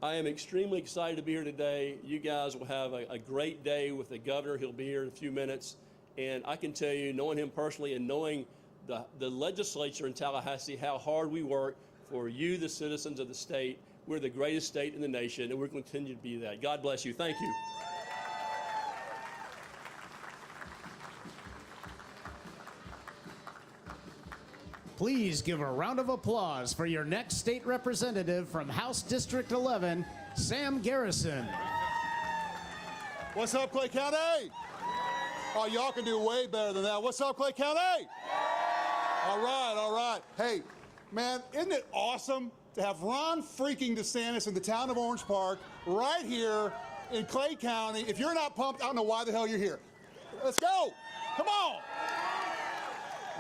I am extremely excited to be here today. You guys will have a great day with the governor. He'll be here in a few minutes. And I can tell you, knowing him personally and knowing the legislature in Tallahassee, how hard we work for you, the citizens of the state. We're the greatest state in the nation, and we're going to continue to be that. God bless you. Thank you. Please give a round of applause for your next state representative from House District 11, Sam Garrison. What's up, Clay County? Oh, y'all can do way better than that. What's up, Clay County? All right, all right. Hey, man, isn't it awesome to have Ron freaking DeSantis in the town of Orange Park right here in Clay County? If you're not pumped, I don't know why the hell you're here. Let's go. Come on.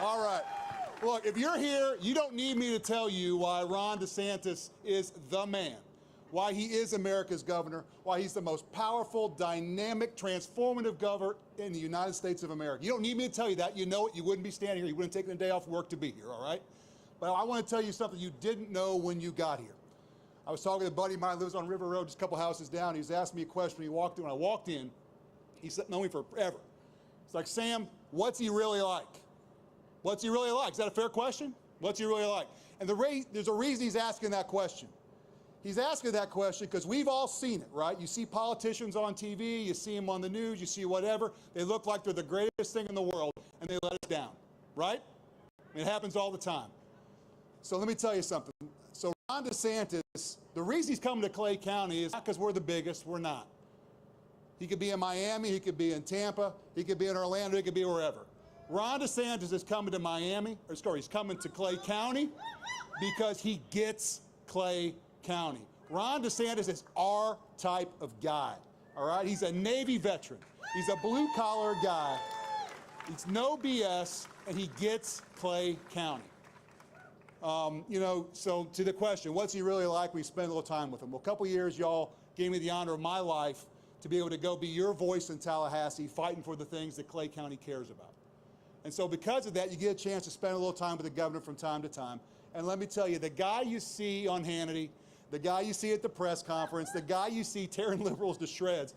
All right. Look, if you're here, you don't need me to tell you why Ron DeSantis is the man, why he is America's governor, why he's the most powerful, dynamic, transformative governor in the United States of America. You don't need me to tell you that. You know it. You wouldn't be standing here. You wouldn't take a day off work to be here, all right? But I want to tell you something you didn't know when you got here. I was talking to a buddy of mine who lives on River Road, just a couple houses down. He was asking me a question. He walked in. When I walked in, he's known me forever. It's like, Sam, what's he really like? What's he really like? Is that a fair question? What's he really like? And there's a reason he's asking that question. He's asking that question because we've all seen it, right? You see politicians on TV, you see them on the news, you see whatever. They look like they're the greatest thing in the world, and they let us down, right? It happens all the time. So let me tell you something. So Ron DeSantis, the reason he's coming to Clay County is not because we're the biggest. We're not. He could be in Miami, he could be in Tampa, he could be in Orlando, he could be wherever. Ron DeSantis is coming to Miami, or sorry, he's coming to Clay County because he gets Clay County. Ron DeSantis is our type of guy, all right? He's a Navy veteran. He's a blue-collar guy. It's no BS, and he gets Clay County. You know, so to the question, what's he really like? We spend a little time with him. Well, a couple years, y'all gave me the honor of my life to be able to go be your voice in Tallahassee, fighting for the things that Clay County cares about. And so because of that, you get a chance to spend a little time with the governor from time to time. And let me tell you, the guy you see on Hannity, the guy you see at the press conference, the guy you see tearing liberals to shreds,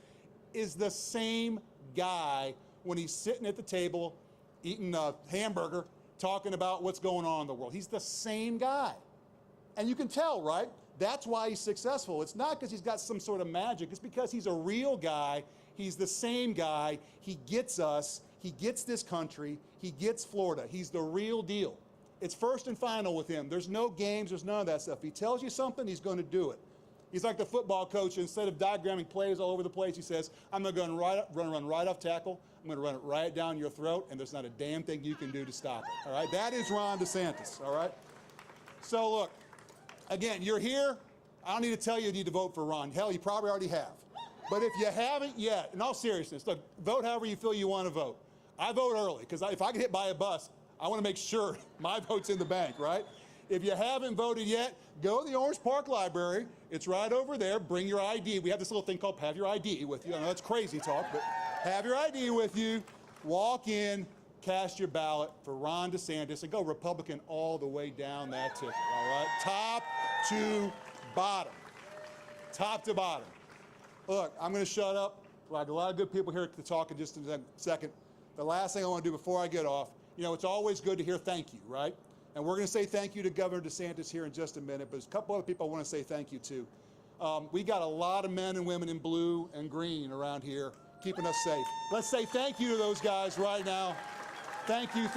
is the same guy when he's sitting at the table, eating a hamburger, talking about what's going on in the world. He's the same guy. And you can tell, right? That's why he's successful. It's not because he's got some sort of magic. It's because he's a real guy. He's the same guy. He gets us. He gets this country. He gets Florida. He's the real deal. It's first and final with him. There's no games. There's none of that stuff. If he tells you something, he's going to do it. He's like the football coach. Instead of diagramming plays all over the place, he says, I'm going to run right off tackle. I'm going to run it right down your throat, and there's not a damn thing you can do to stop it. All right? That is Ron DeSantis. All right? So, look, again, you're here. I don't need to tell you need to vote for Ron. Hell, you probably already have. But if you haven't yet, in all seriousness, look, vote however you feel you want to vote. I vote early because if I get hit by a bus, I want to make sure my vote's in the bank, right? If you haven't voted yet, go to the Orange Park Library. It's right over there. Bring your ID. We have this little thing called have your ID with you. I know that's crazy talk, but have your ID with you. Walk in, cast your ballot for Ron DeSantis, and go Republican all the way down that ticket, all right? Top to bottom. Top to bottom. Look, I'm going to shut up. We've got a lot of good people here to talk in just a second. The last thing I want to do before I get off, you know, it's always good to hear thank you, right? And we're going to say thank you to Governor DeSantis here in just a minute, but there's a couple other people I want to say thank you to. We got a lot of men and women in blue and green around here keeping us safe. Let's say thank you to those guys right now. Thank you,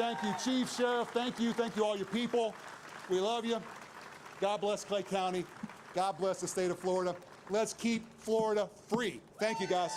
Chief, Sheriff, thank you all your people. We love you. God bless Clay County. God bless the state of Florida. Let's keep Florida free. Thank you, guys.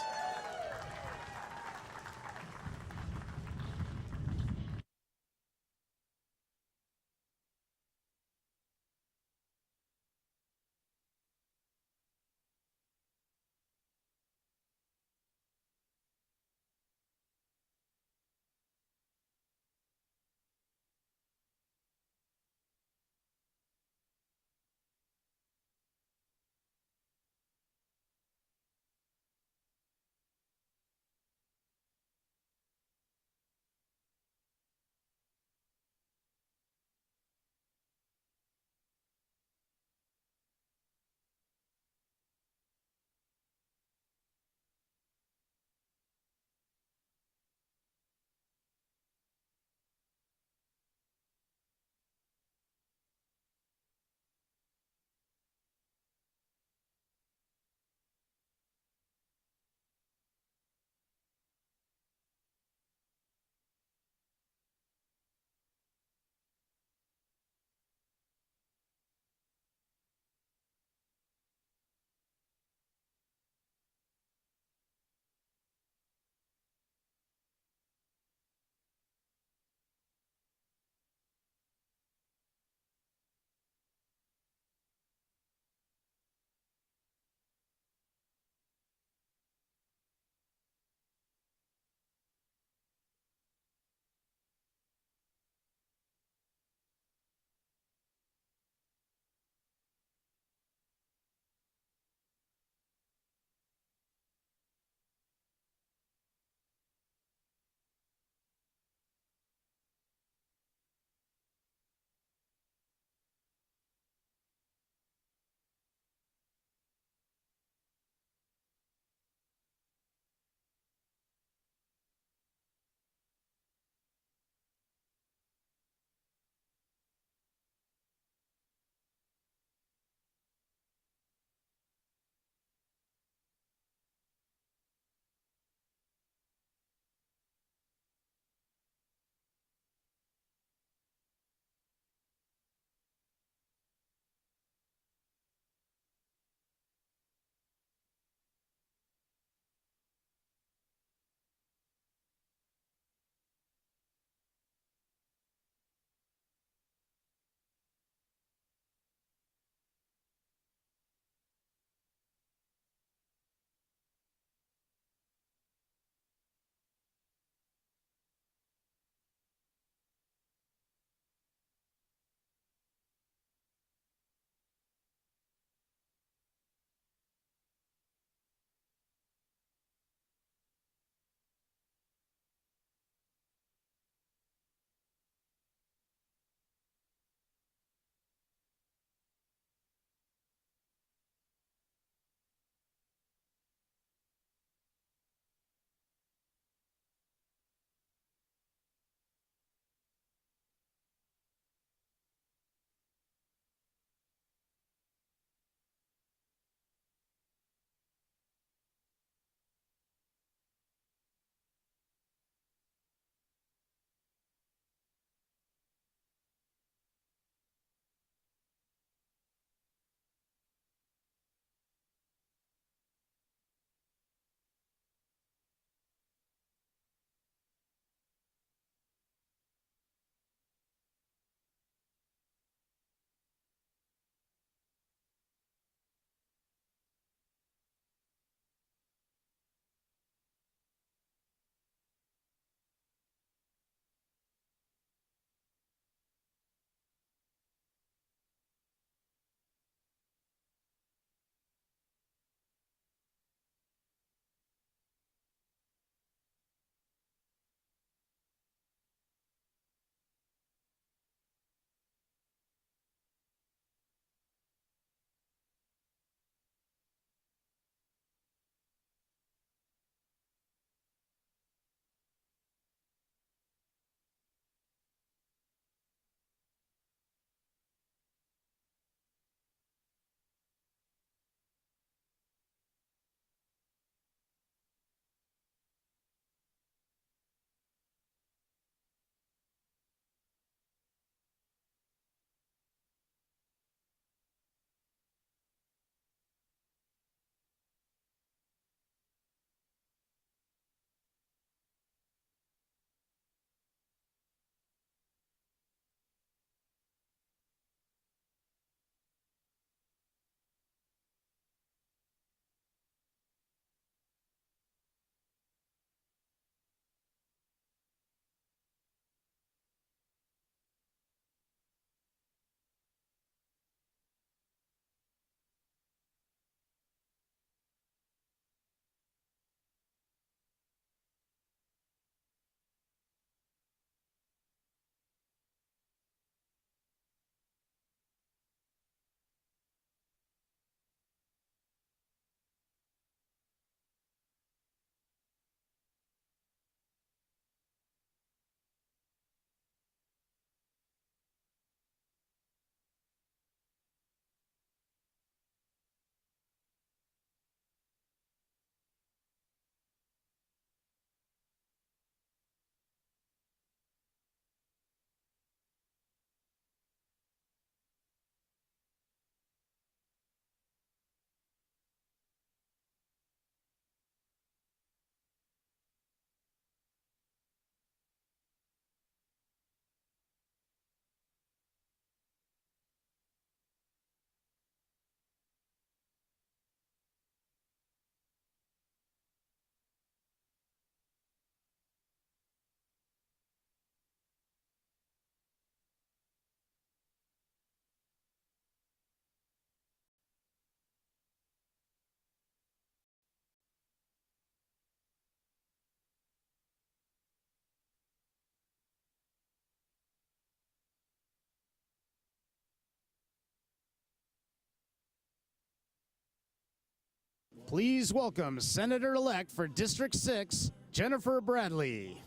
Please welcome Senator-elect for District 6, Jennifer Bradley.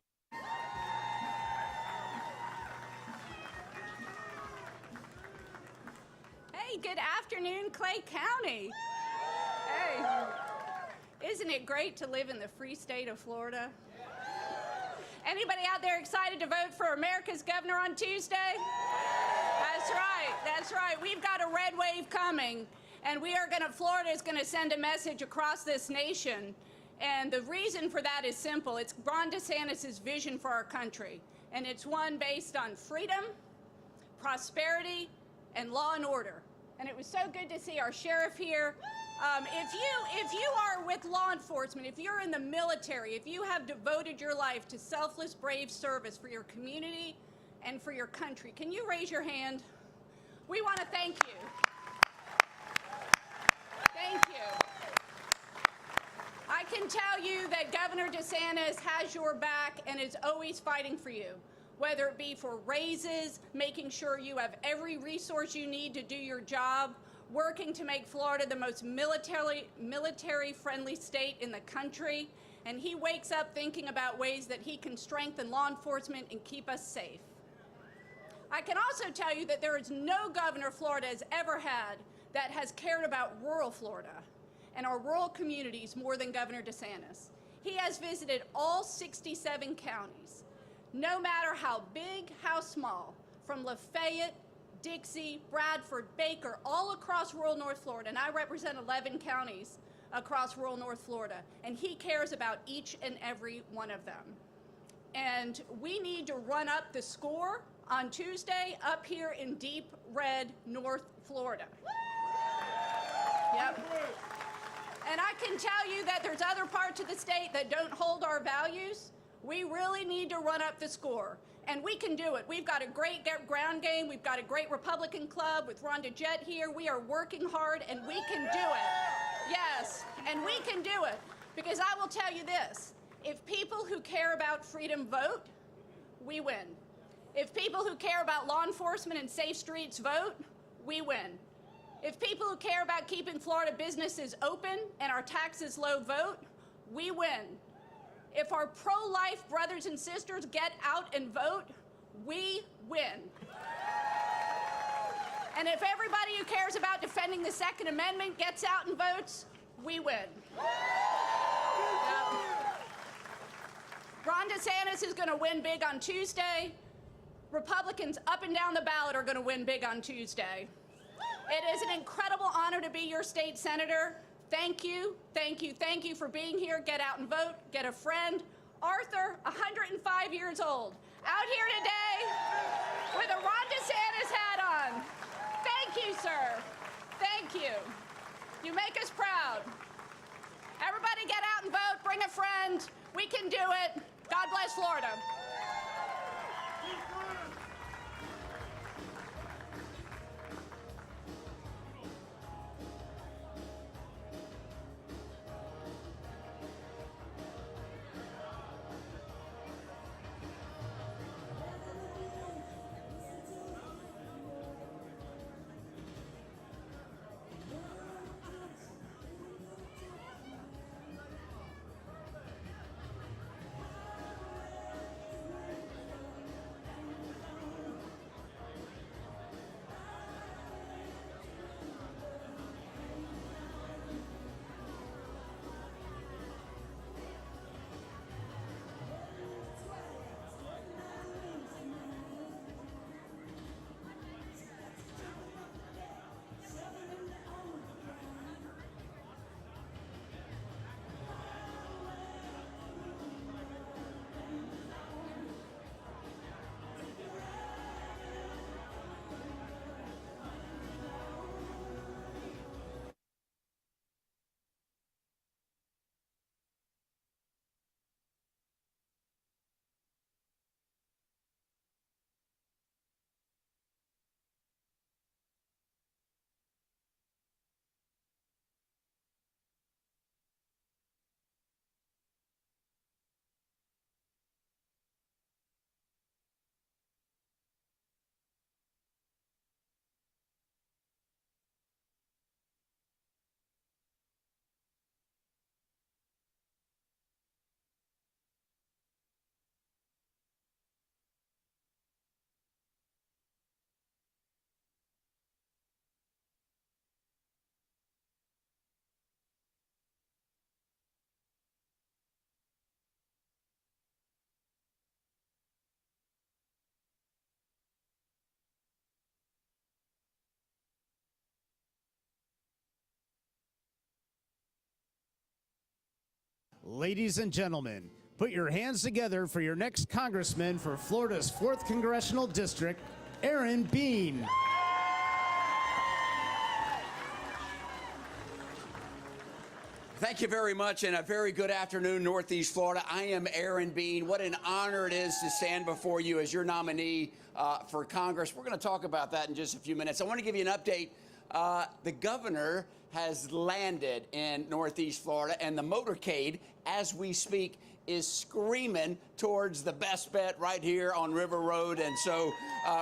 Hey, good afternoon, Clay County. Hey, isn't it great to live in the free state of Florida? Anybody out there excited to vote for America's governor on Tuesday? That's right. We've got a red wave coming, and Florida is gonna send a message across this nation. And the reason for that is simple. It's Ron DeSantis' vision for our country. And it's one based on freedom, prosperity, and law and order. And it was so good to see our sheriff here. If you are with law enforcement, if you're in the military, if you have devoted your life to selfless, brave service for your community and for your country, can you raise your hand? We want to thank you. Thank you. I can tell you that Governor DeSantis has your back and is always fighting for you, whether it be for raises, making sure you have every resource you need to do your job, working to make Florida the most military-friendly state in the country, and he wakes up thinking about ways that he can strengthen law enforcement and keep us safe. I can also tell you that there is no governor Florida has ever had that has cared about rural Florida and our rural communities more than Governor DeSantis. He has visited all 67 counties, no matter how big, how small, from Lafayette, Dixie, Bradford, Baker, all across rural North Florida, and I represent 11 counties across rural North Florida, and he cares about each and every one of them. And we need to run up the score on Tuesday up here in deep red North Florida. Yep. And I can tell you that there's other parts of the state that don't hold our values. We really need to run up the score, and we can do it. We've got a great ground game. We've got a great Republican club with Ron DeSantis here. We are working hard, and we can do it. Yes, and we can do it, because I will tell you this. If people who care about freedom vote, we win. If people who care about law enforcement and safe streets vote, we win. If people who care about keeping Florida businesses open and our taxes low vote, we win. If our pro-life brothers and sisters get out and vote, we win. And if everybody who cares about defending the Second Amendment gets out and votes, we win. Ron DeSantis is going to win big on Tuesday. Republicans up and down the ballot are going to win big on Tuesday. It is an incredible honor to be your state senator. Thank you, thank you, thank you for being here. Get out and vote, get a friend. Arthur, 105 years old, out here today with a Ron DeSantis hat on. Thank you, sir. Thank you. You make us proud. Everybody get out and vote, bring a friend. We can do it. God bless Florida. Ladies and gentlemen, put your hands together for your next congressman for Florida's 4th Congressional District, Aaron Bean. Thank you very much, and a very good afternoon, Northeast Florida. I am Aaron Bean. What an honor it is to stand before you as your nominee for Congress. We're going to talk about that in just a few minutes. I want to give you an update. The governor has landed in Northeast Florida, and the motorcade, as we speak, is screaming towards the best bet right here on River Road. And so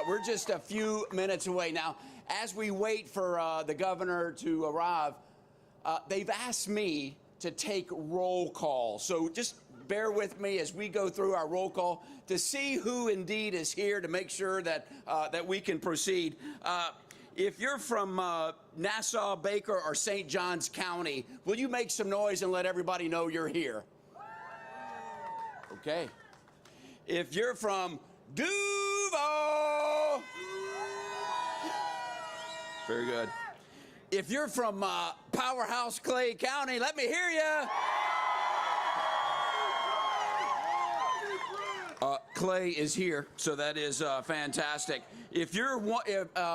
we're just a few minutes away. Now, as we wait for the governor to arrive, they've asked me to take roll call. So just bear with me as we go through our roll call to see who indeed is here to make sure that, that we can proceed. If you're from Nassau, Baker, or St. Johns County, will you make some noise and let everybody know you're here? Okay. If you're from Duval, very good. If you're from Powerhouse Clay County, let me hear you. Clay is here, so that is fantastic. If you're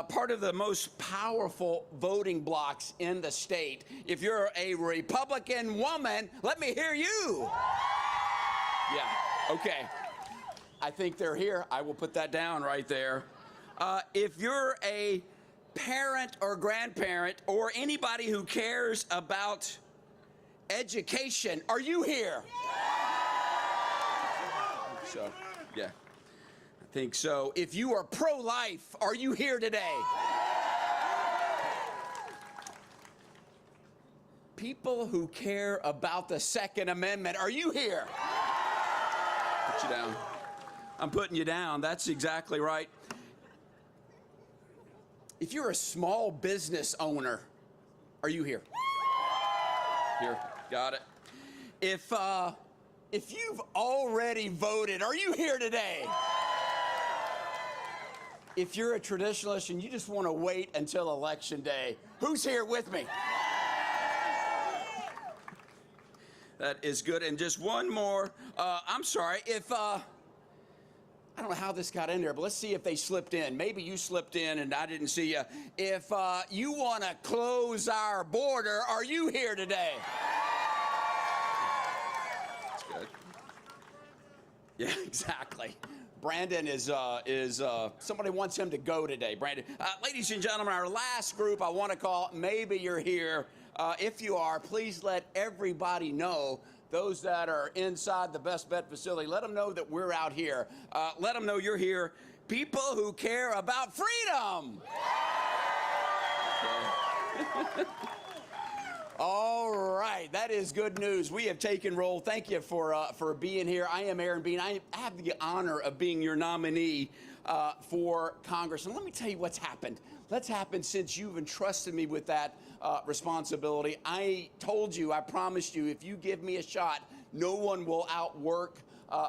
part of the most powerful voting blocks in the state, if you're a Republican woman, let me hear you. Yeah, okay. I think they're here. I will put that down right there. If you're a parent or grandparent or anybody who cares about education, are you here? So, yeah, I think so. If you are pro-life, are you here today? People who care about the Second Amendment, are you here? Put you down. I'm putting you down. That's exactly right. If you're a small business owner, are you here? Here, got it. If you've already voted, are you here today? If you're a traditionalist and you just want to wait until Election Day, who's here with me? That is good. And just one more. I'm sorry, if I don't know how this got in there, but let's see if they slipped in. Maybe you slipped in and I didn't see you. If you want to close our border, are you here today? That's good. Yeah, exactly. Brandon is somebody wants him to go today. Brandon. Ladies and gentlemen, our last group I want to call, maybe you're here. If you are, please let everybody know. Those that are inside the Best Bet facility, let them know that we're out here. Let them know you're here. People who care about freedom. Okay. All right, that is good news. We have taken roll. Thank you for being here. I am Aaron Bean. I have the honor of being your nominee for Congress. And let me tell you what's happened. That's happened since you've entrusted me with that responsibility. I told you, I promised you, if you give me a shot, no one will outwork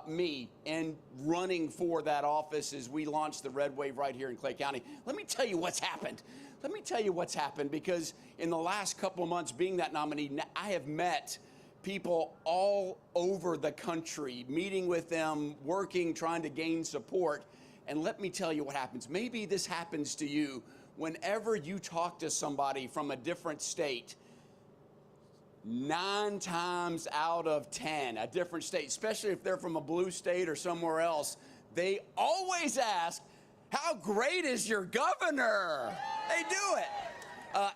me in running for that office as we launch the Red Wave right here in Clay County. Let me tell you what's happened. Let me tell you what's happened, because in the last couple of months being that nominee, I have met people all over the country, meeting with them, working, trying to gain support. And let me tell you what happens. Maybe this happens to you. Whenever you talk to somebody from a different state, 9 times out of 10, a different state, especially if they're from a blue state or somewhere else, they always ask, how great is your governor? They do it.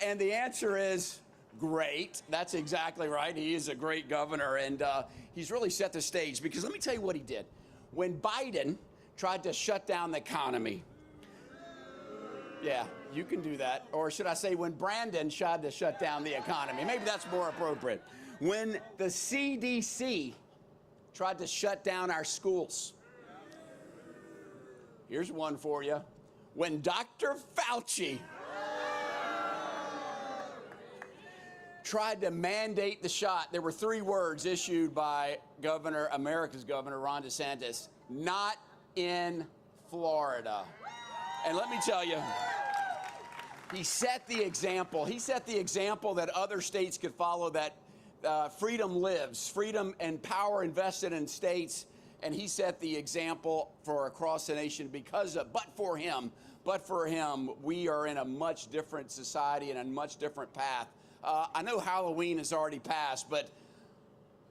And the answer is great. That's exactly right. He is a great governor, and he's really set the stage, because let me tell you what he did. When Biden tried to shut down the economy, yeah, you can do that. Or should I say when Brandon tried to shut down the economy? Maybe that's more appropriate. When the CDC tried to shut down our schools. Here's one for you. When Dr. Fauci tried to mandate the shot, there were 3 words issued by America's Governor, Ron DeSantis: not in Florida. And let me tell you, he set the example. He set the example that other states could follow, that freedom lives, freedom and power invested in states, and he set the example for across the nation but for him, we are in a much different society and a much different path. I know Halloween has already passed, but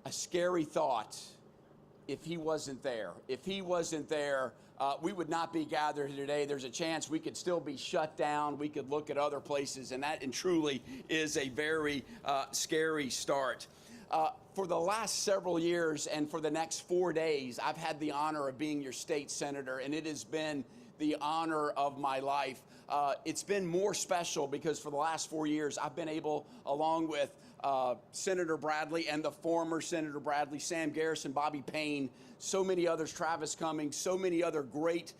a scary thought. If he wasn't there, we would not be gathered here today. There's a chance we could still be shut down. We could look at other places, and that truly is a very scary start. For the last several years and for the next 4 days, I've had the honor of being your state senator, and it has been the honor of my life. It's been more special because for the last 4 years, I've been able, along with Senator Bradley and the former Senator Bradley, Sam Garrison, Bobby Payne, so many others, Travis Cummings, so many other great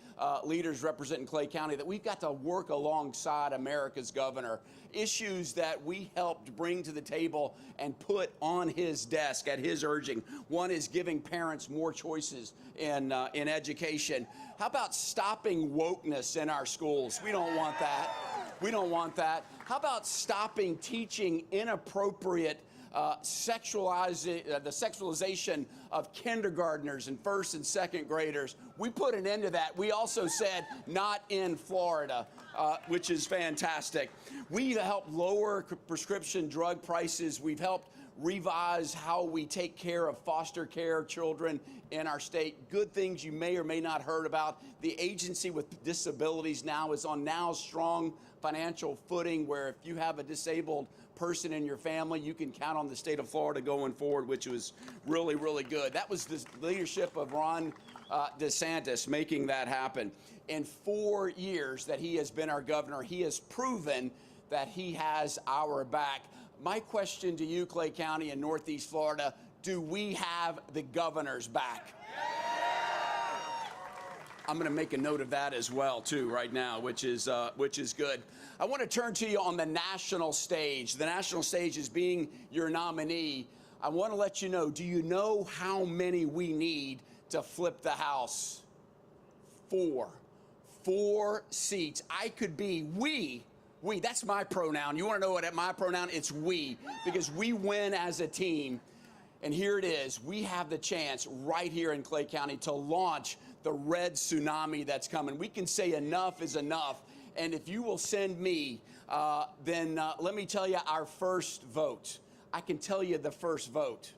leaders representing Clay County, that we've got to work alongside America's governor. Issues that we helped bring to the table and put on his desk at his urging. One is giving parents more choices in education. How about stopping wokeness in our schools? We don't want that. We don't want that. How about stopping teaching inappropriate the sexualization of kindergartners and first and second graders? We put an end to that. We also said not in Florida, which is fantastic. We helped lower prescription drug prices. We've helped revise how we take care of foster care children in our state. Good things you may or may not heard about. The agency with disabilities now is on strong financial footing, where if you have a disabled person in your family, you can count on the state of Florida going forward, which was really, really good. That was the leadership of Ron DeSantis making that happen. In 4 years that he has been our governor, he has proven that he has our back. My question to you, Clay County and Northeast Florida, do we have the governor's back? I'm going to make a note of that as well, too, right now, which is good. I want to turn to you on the national stage. The national stage is being your nominee. I want to let you know, do you know how many we need to flip the House? 4. 4 seats. I could be we, that's my pronoun. You want to know what my pronoun? It's we, because we win as a team. And here it is. We have the chance right here in Clay County to launch the red tsunami that's coming. We can say enough is enough. And if you will send me, then let me tell you our first vote. I can tell you the first vote.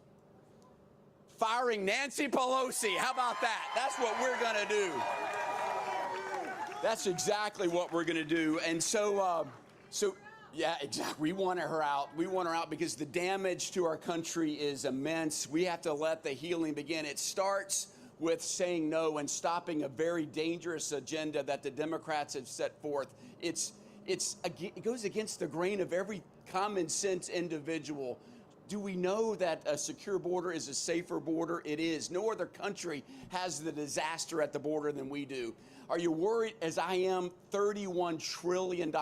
Firing Nancy Pelosi. How about that? That's what we're going to do. That's exactly what we're going to do. And so yeah, exactly. We want her out. We want her out because the damage to our country is immense. We have to let the healing begin. It starts with saying no and stopping a very dangerous agenda that the Democrats have set forth. It goes against the grain of every common sense individual. Do we know that a secure border is a safer border? It is. No other country has the disaster at the border than we do. Are you worried, as I am, $31 trillion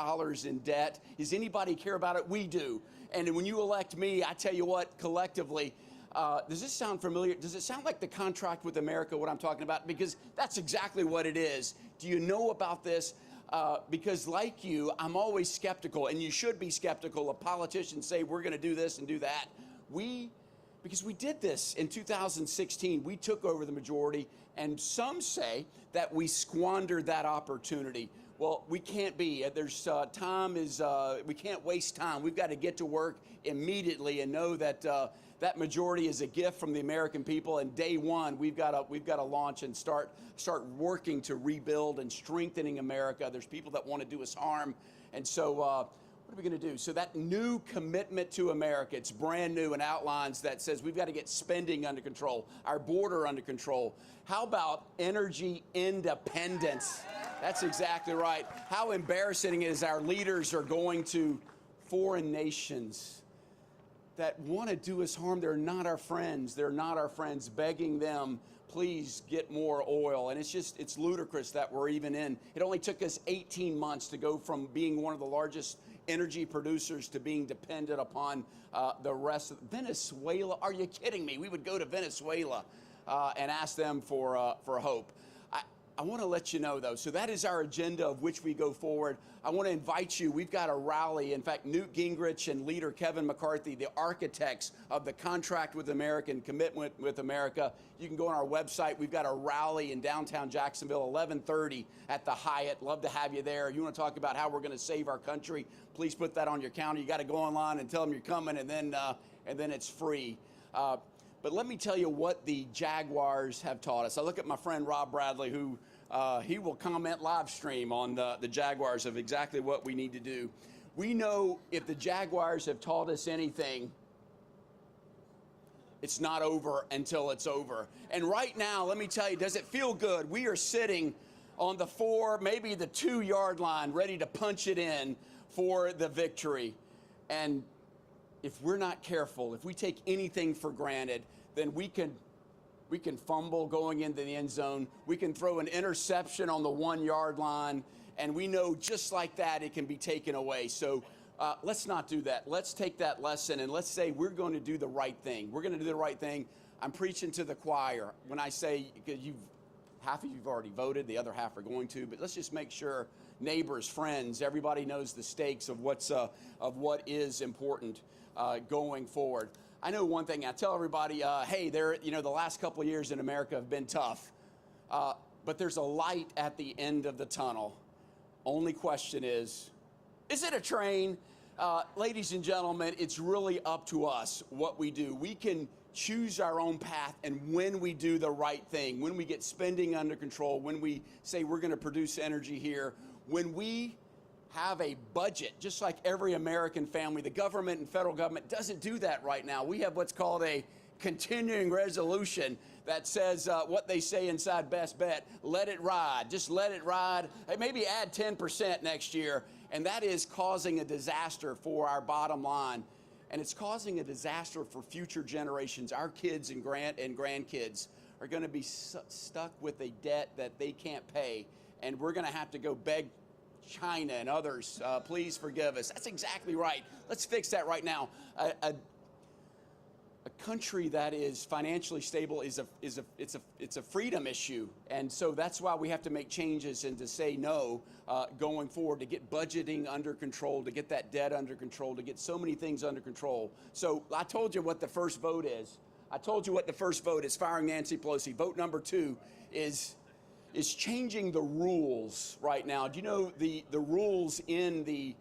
in debt? Does anybody care about it? We do. And when you elect me, I tell you what, collectively, does this sound familiar? Does it sound like the contract with America, what I'm talking about? Because that's exactly what it is. Do you know about this? Because like you, I'm always skeptical, and you should be skeptical of politicians say we're going to do this and do that. Because we did this in 2016. We took over the majority, and some say that we squandered that opportunity. Well, we can't be. We can't waste time. We've got to get to work immediately and know that that majority is a gift from the American people. And day one, we've got to launch and start working to rebuild and strengthening America. There's people that want to do us harm, and so what are we going to do? So that new commitment to America, it's brand new and outlines that says we've got to get spending under control, our border under control. How about energy independence? That's exactly right. How embarrassing it is our leaders are going to foreign nations that want to do us harm. They're not our friends. They're not our friends, begging them, please get more oil. And it's ludicrous that we're even in. It only took us 18 months to go from being one of the largest energy producers to being dependent upon the rest of Venezuela. Are you kidding me? We would go to Venezuela and ask them for hope. I want to let you know, though, so that is our agenda of which we go forward. I want to invite you. We've got a rally. In fact, Newt Gingrich and leader Kevin McCarthy, the architects of the Contract with America and Commitment with America. You can go on our website. We've got a rally in downtown Jacksonville, 11:30 at the Hyatt. Love to have you there. You want to talk about how we're going to save our country? Please put that on your calendar. You got to go online and tell them you're coming, and then it's free. But let me tell you what the Jaguars have taught us. I look at my friend Rob Bradley, who he will comment live stream on the Jaguars of exactly what we need to do. We know if the Jaguars have taught us anything, it's not over until it's over. And right now, let me tell you, does it feel good? We are sitting on the 4, maybe the 2-yard line, ready to punch it in for the victory. And if we're not careful, if we take anything for granted, then we can fumble going into the end zone. We can throw an interception on the 1-yard line, and we know just like that it can be taken away. So let's not do that. Let's take that lesson and let's say we're going to do the right thing. We're going to do the right thing. I'm preaching to the choir when I say half of you've already voted, the other half are going to, but let's just make sure neighbors, friends, everybody knows the stakes of what is important going forward. I know one thing. I tell everybody, hey, the last couple of years in America have been tough, but there's a light at the end of the tunnel. Only question is it a train? Ladies and gentlemen, it's really up to us what we do. We can choose our own path, and when we do the right thing, when we get spending under control, when we say we're going to produce energy here, when we have a budget, just like every American family. The government and federal government doesn't do that right now. We have what's called a continuing resolution that says what they say inside Best Bet, let it ride, just let it ride, maybe add 10% next year, and that is causing a disaster for our bottom line, and it's causing a disaster for future generations. Our kids and grandkids are going to be stuck with a debt that they can't pay, and we're going to have to go beg China and others, please forgive us. That's exactly right. Let's fix that right now. A country that is financially stable is a freedom issue, and so that's why we have to make changes and to say no going forward, to get budgeting under control, to get that debt under control, to get so many things under control. So I told you what the first vote is. I told you what the first vote is: firing Nancy Pelosi. Vote number 2 is changing the rules right now. Do you know the rules in the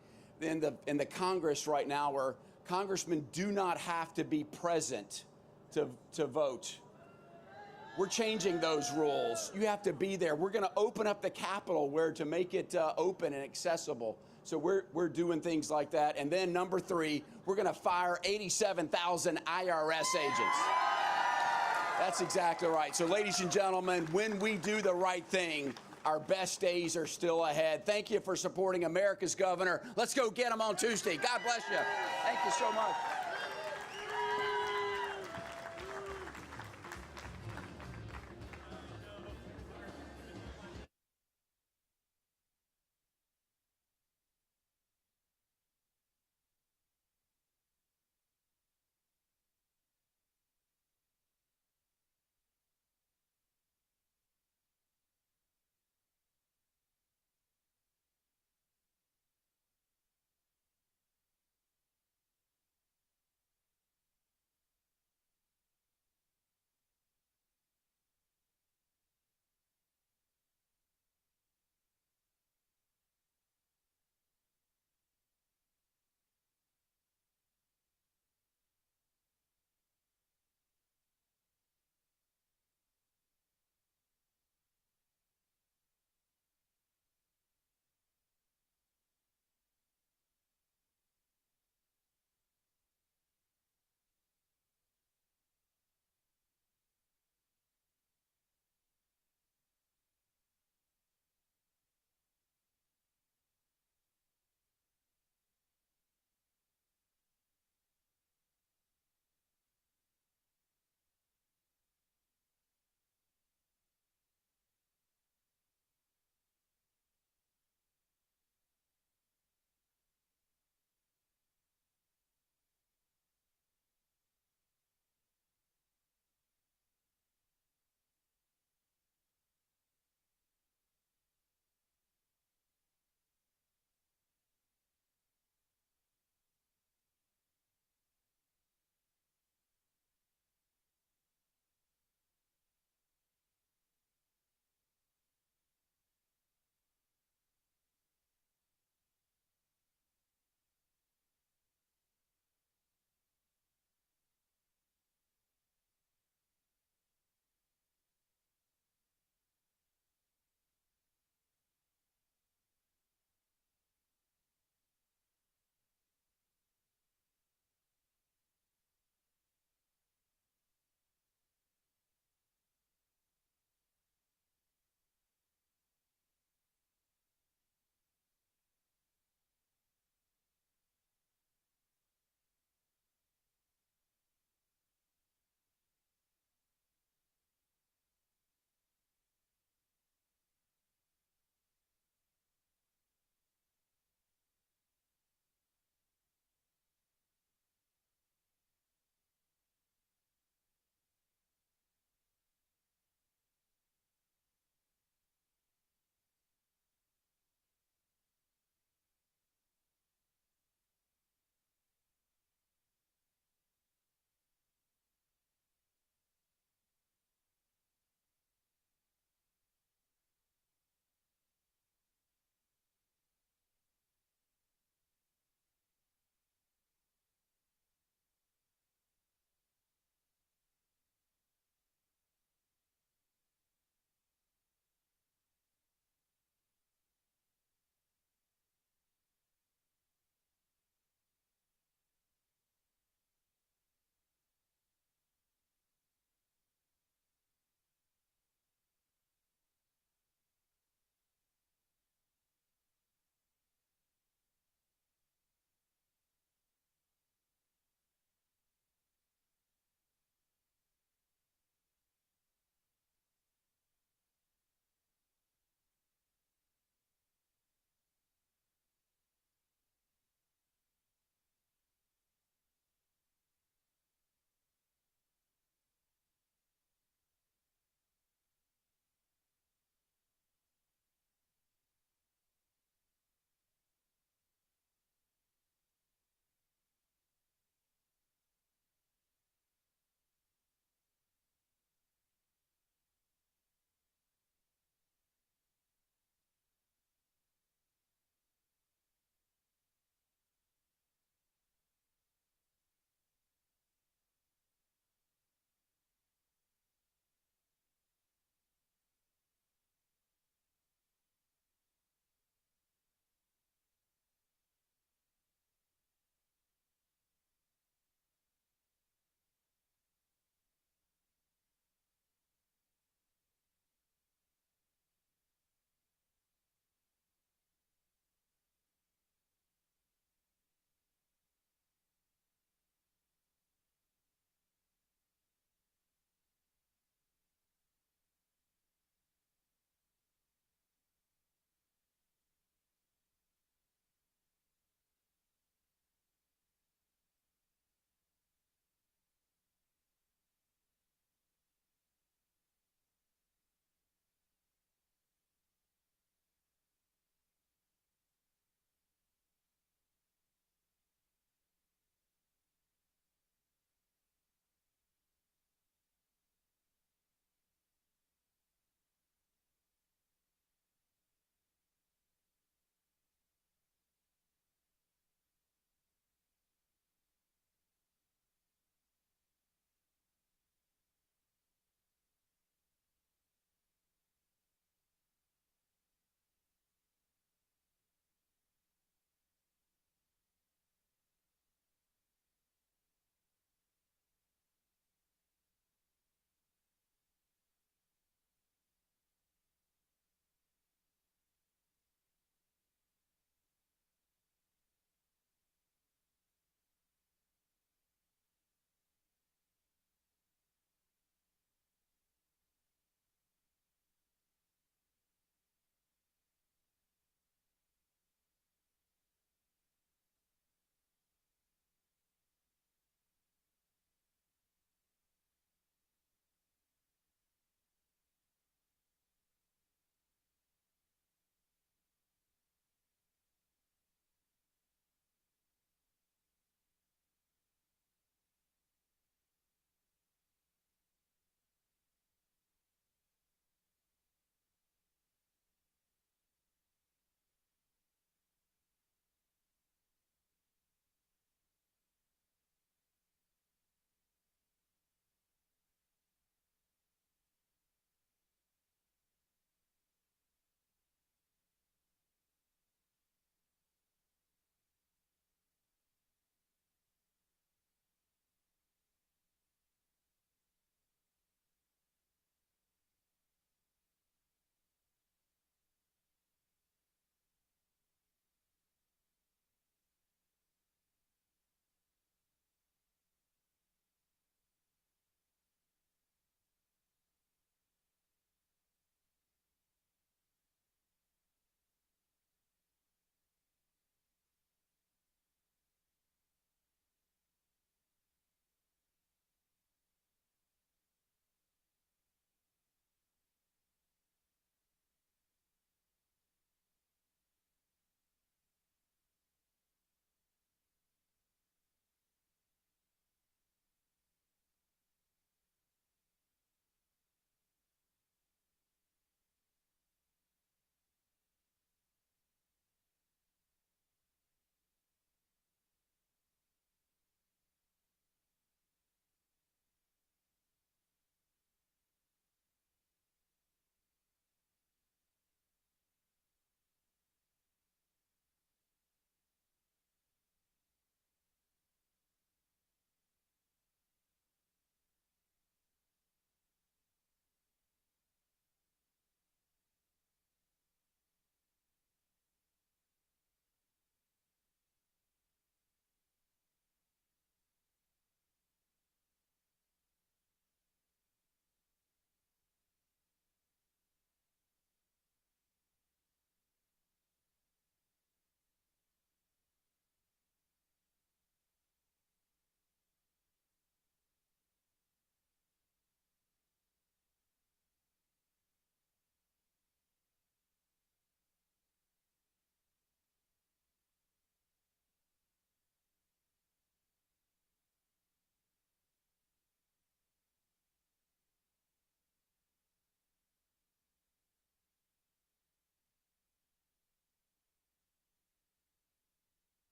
Congress right now are congressmen do not have to be present to vote. We're changing those rules. You have to be there. We're going to open up the Capitol to make it open and accessible. So we're doing things like that. And then number 3, we're going to fire 87,000 IRS agents. That's exactly right. So, ladies and gentlemen, when we do the right thing, our best days are still ahead. Thank you for supporting America's governor. Let's go get him on Tuesday. God bless you. Thank you so much.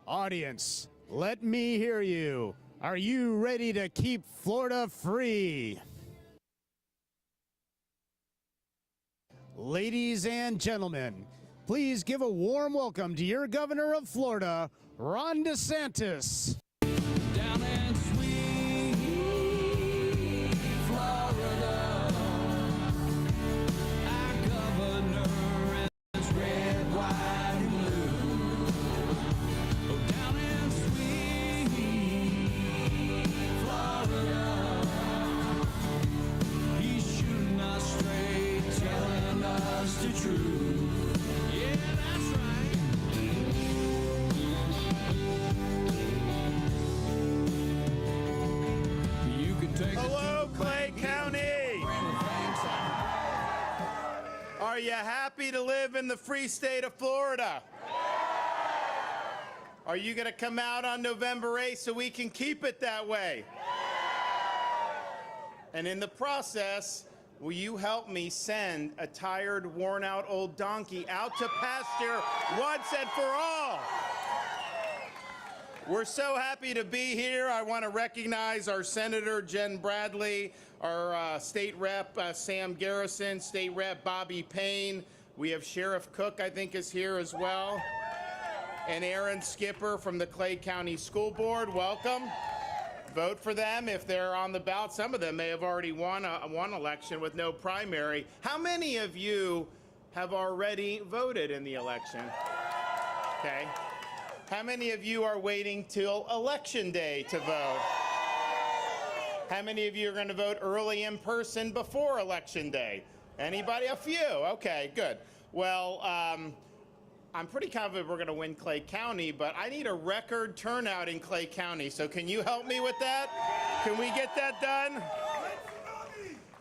Audience, let me hear you. Are you ready to keep Florida free? Ladies and gentlemen, please give a warm welcome to your governor of Florida, Ron DeSantis. Down in sweet Florida, our governor is red, white, and blue. Oh, down in sweet Florida, he's shooting us straight, telling us the truth. Yeah, that's right. You can take Hello, Clay County. Are you happy to live in the free state of Florida? Are you going to come out on November 8th so we can keep it that way? And in the process, will you help me send a tired, worn-out old donkey out to pasture once and for all? We're so happy to be here. I want to recognize our Senator Jen Bradley, our State Rep Sam Garrison, State Rep Bobby Payne. We have Sheriff Cook, I think, is here as well. And Aaron Skipper from the Clay County School Board. Welcome. Vote for them if they're on the ballot. Some of them may have already won one election with no primary. How many of you have already voted in the election? Okay. How many of you are waiting till Election Day to vote? How many of you are going to vote early in person before Election Day? Anybody? A few. Okay, good. Well, I'm pretty confident we're going to win Clay County, but I need a record turnout in Clay County. So can you help me with that? Can we get that done?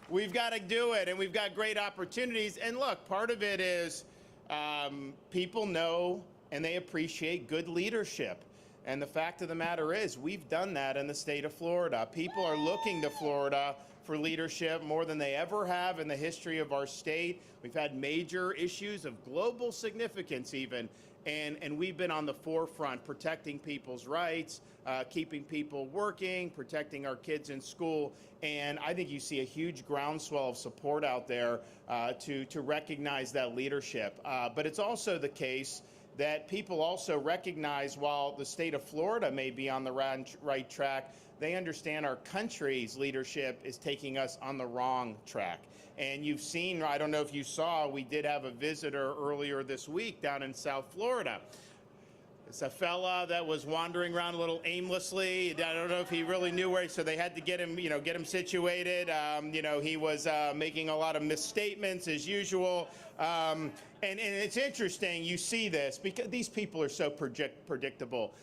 We've got to do it, and we've got great opportunities. And look, part of it is people know and they appreciate good leadership. And the fact of the matter is, we've done that in the state of Florida. People are looking to Florida for leadership more than they ever have in the history of our state. We've had major issues of global significance even, and we've been on the forefront protecting people's rights, keeping people working, protecting our kids in school. And I think you see a huge groundswell of support out there to recognize that leadership. But it's also the case that people also recognize while the state of Florida may be on the right track, they understand our country's leadership is taking us on the wrong track. And you've seen, I don't know if you saw, we did have a visitor earlier this week down in South Florida. It's a fella that was wandering around a little aimlessly. I don't know if he really knew where, so they had to get him, get him situated. He was making a lot of misstatements as usual. And it's interesting, you see this, because these people are so predictable.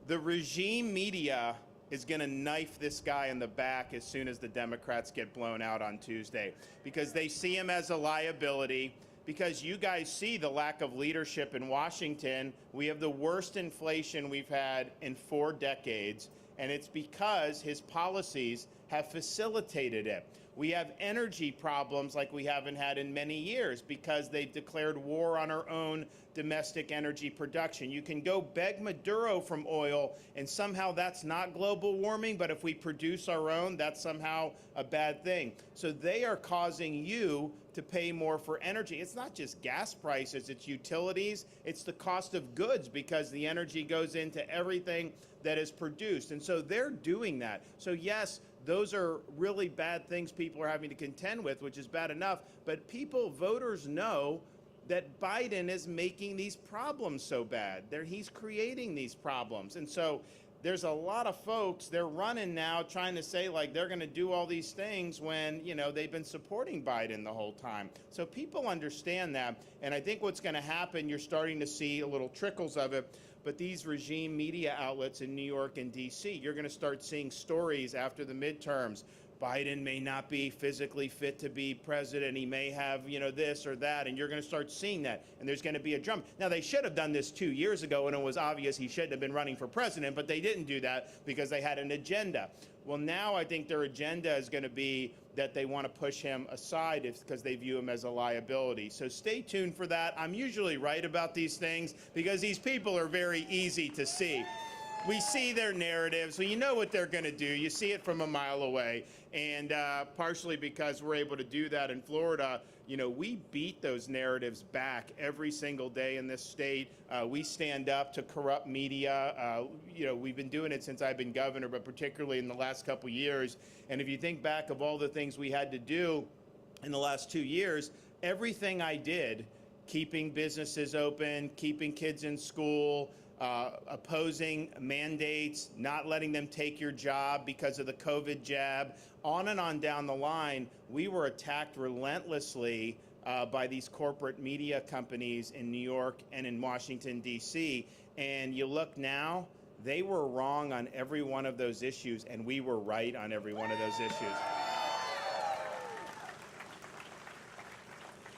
The regime media is going to knife this guy in the back as soon as the Democrats get blown out on Tuesday, because they see him as a liability. Because you guys see the lack of leadership in Washington. We have the worst inflation we've had in 4 decades, and it's because his policies have facilitated it. We have energy problems like we haven't had in many years because they've declared war on our own domestic energy production. You can go beg Maduro from oil, and somehow that's not global warming, but if we produce our own, that's somehow a bad thing. So they are causing you to pay more for energy. It's not just gas prices, it's utilities, it's the cost of goods because the energy goes into everything that is produced. And so they're doing that. So yes, those are really bad things people are having to contend with, which is bad enough. But voters know that Biden is making these problems so bad. He's creating these problems. And so there's a lot of folks, they're running now trying to say like they're going to do all these things when, they've been supporting Biden the whole time. So people understand that. And I think what's going to happen, you're starting to see a little trickles of it. But these regime media outlets in New York and D.C., you're going to start seeing stories after the midterms Biden may not be physically fit to be president. He may have, this or that, and you're going to start seeing that, and there's going to be a drum. Now, they should have done this 2 years ago, and it was obvious he shouldn't have been running for president, but they didn't do that because they had an agenda. Well, now I think their agenda is going to be that they want to push him aside because they view him as a liability. So stay tuned for that. I'm usually right about these things because these people are very easy to see. We see their narratives, so you know what they're going to do. You see it from a mile away, and partially because we're able to do that in Florida, we beat those narratives back every single day in this state. We stand up to corrupt media. We've been doing it since I've been governor, but particularly in the last couple years. And if you think back of all the things we had to do in the last 2 years, everything I did, keeping businesses open, keeping kids in school, opposing mandates, not letting them take your job because of the COVID jab, on and on down the line, we were attacked relentlessly by these corporate media companies in New York and in Washington, D.C. And you look now, they were wrong on every one of those issues, and we were right on every one of those issues.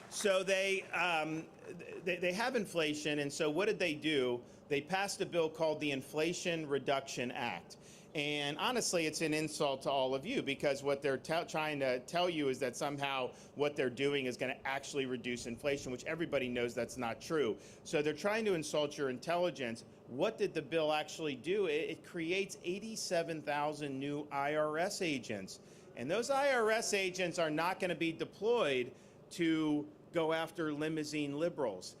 So they have inflation, and so what did they do? They passed a bill called the Inflation Reduction Act. And honestly, it's an insult to all of you because what they're trying to tell you is that somehow what they're doing is going to actually reduce inflation, which everybody knows that's not true. So they're trying to insult your intelligence. What did the bill actually do? It creates 87,000 new IRS agents. And those IRS agents are not going to be deployed to go after limousine liberals.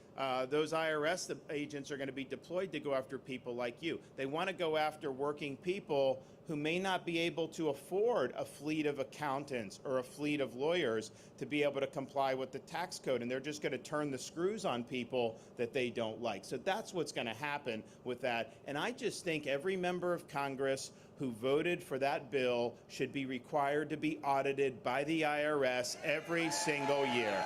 Those IRS agents are going to be deployed to go after people like you. They want to go after working people who may not be able to afford a fleet of accountants or a fleet of lawyers to be able to comply with the tax code. And they're just going to turn the screws on people that they don't like. So that's what's going to happen with that. And I just think every member of Congress who voted for that bill should be required to be audited by the IRS every single year.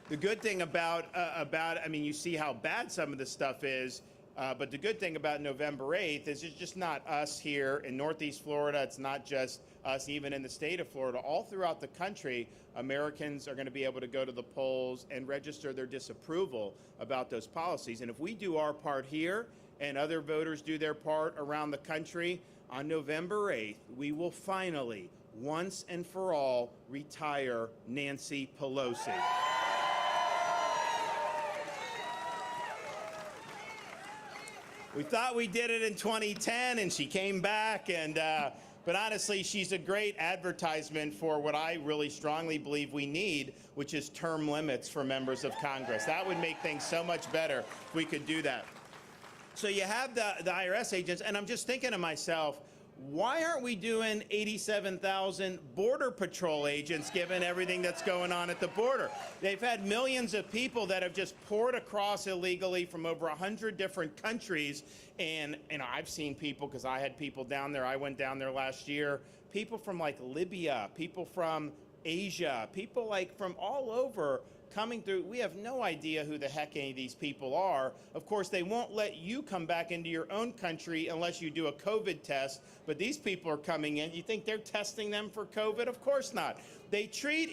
The good thing about you see how bad some of the stuff is, but the good thing about November 8th is it's just not us here in Northeast Florida. It's not just us even in the state of Florida. All throughout the country, Americans are going to be able to go to the polls and register their disapproval about those policies. And if we do our part here and other voters do their part around the country, on November 8th, we will finally, once and for all, retire Nancy Pelosi. We thought we did it in 2010, and she came back, but honestly, she's a great advertisement for what I really strongly believe we need, which is term limits for members of Congress. That would make things so much better if we could do that. So you have the IRS agents, and I'm just thinking to myself, why aren't we doing 87,000 Border Patrol agents given everything that's going on at the border? They've had millions of people that have just poured across illegally from over 100 different countries. And I've seen people, because I had people down there, I went down there last year, people from like Libya, people from Asia, people like from all over coming through. We have no idea who the heck any of these people are. Of course, they won't let you come back into your own country unless you do a COVID test, but these people are coming in. You think they're testing them for COVID? Of course not. They treat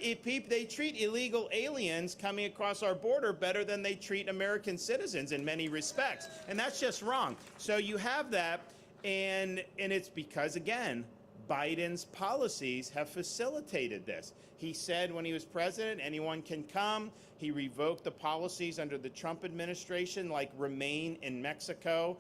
illegal aliens coming across our border better than they treat American citizens in many respects, and that's just wrong. So you have that, and it's because, again, Biden's policies have facilitated this. He said when he was president, anyone can come. He revoked the policies under the Trump administration, like remain in Mexico,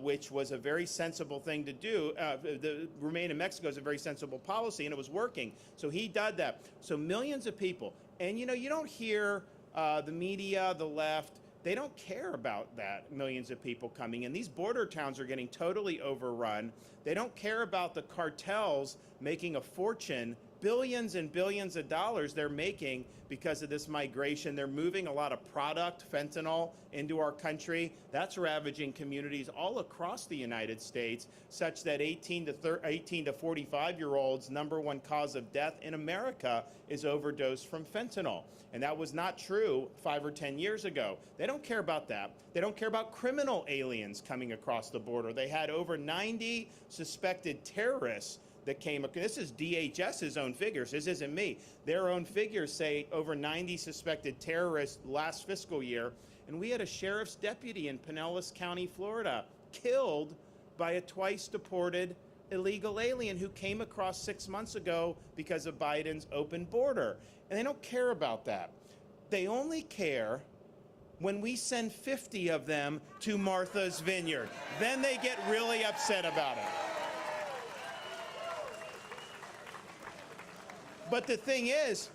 which was a very sensible thing to do. The remain in Mexico is a very sensible policy, and it was working. So he did that. So millions of people. And, you don't hear the media, the left, they don't care about that, millions of people coming in. These border towns are getting totally overrun. They don't care about the cartels making a fortune billions and billions of dollars they're making because of this migration. They're moving a lot of product, fentanyl, into our country. That's ravaging communities all across the United States, such that 18 to 45-year-olds' #1 cause of death in America is overdose from fentanyl. And that was not true 5 or 10 years ago. They don't care about that. They don't care about criminal aliens coming across the border. They had over 90 suspected terrorists that came. This is DHS's own figures. This isn't me. Their own figures say over 90 suspected terrorists last fiscal year. And we had a sheriff's deputy in Pinellas County, Florida, killed by a twice-deported illegal alien who came across 6 months ago because of Biden's open border. And they don't care about that. They only care when we send 50 of them to Martha's Vineyard. Then they get really upset about it. But the thing is,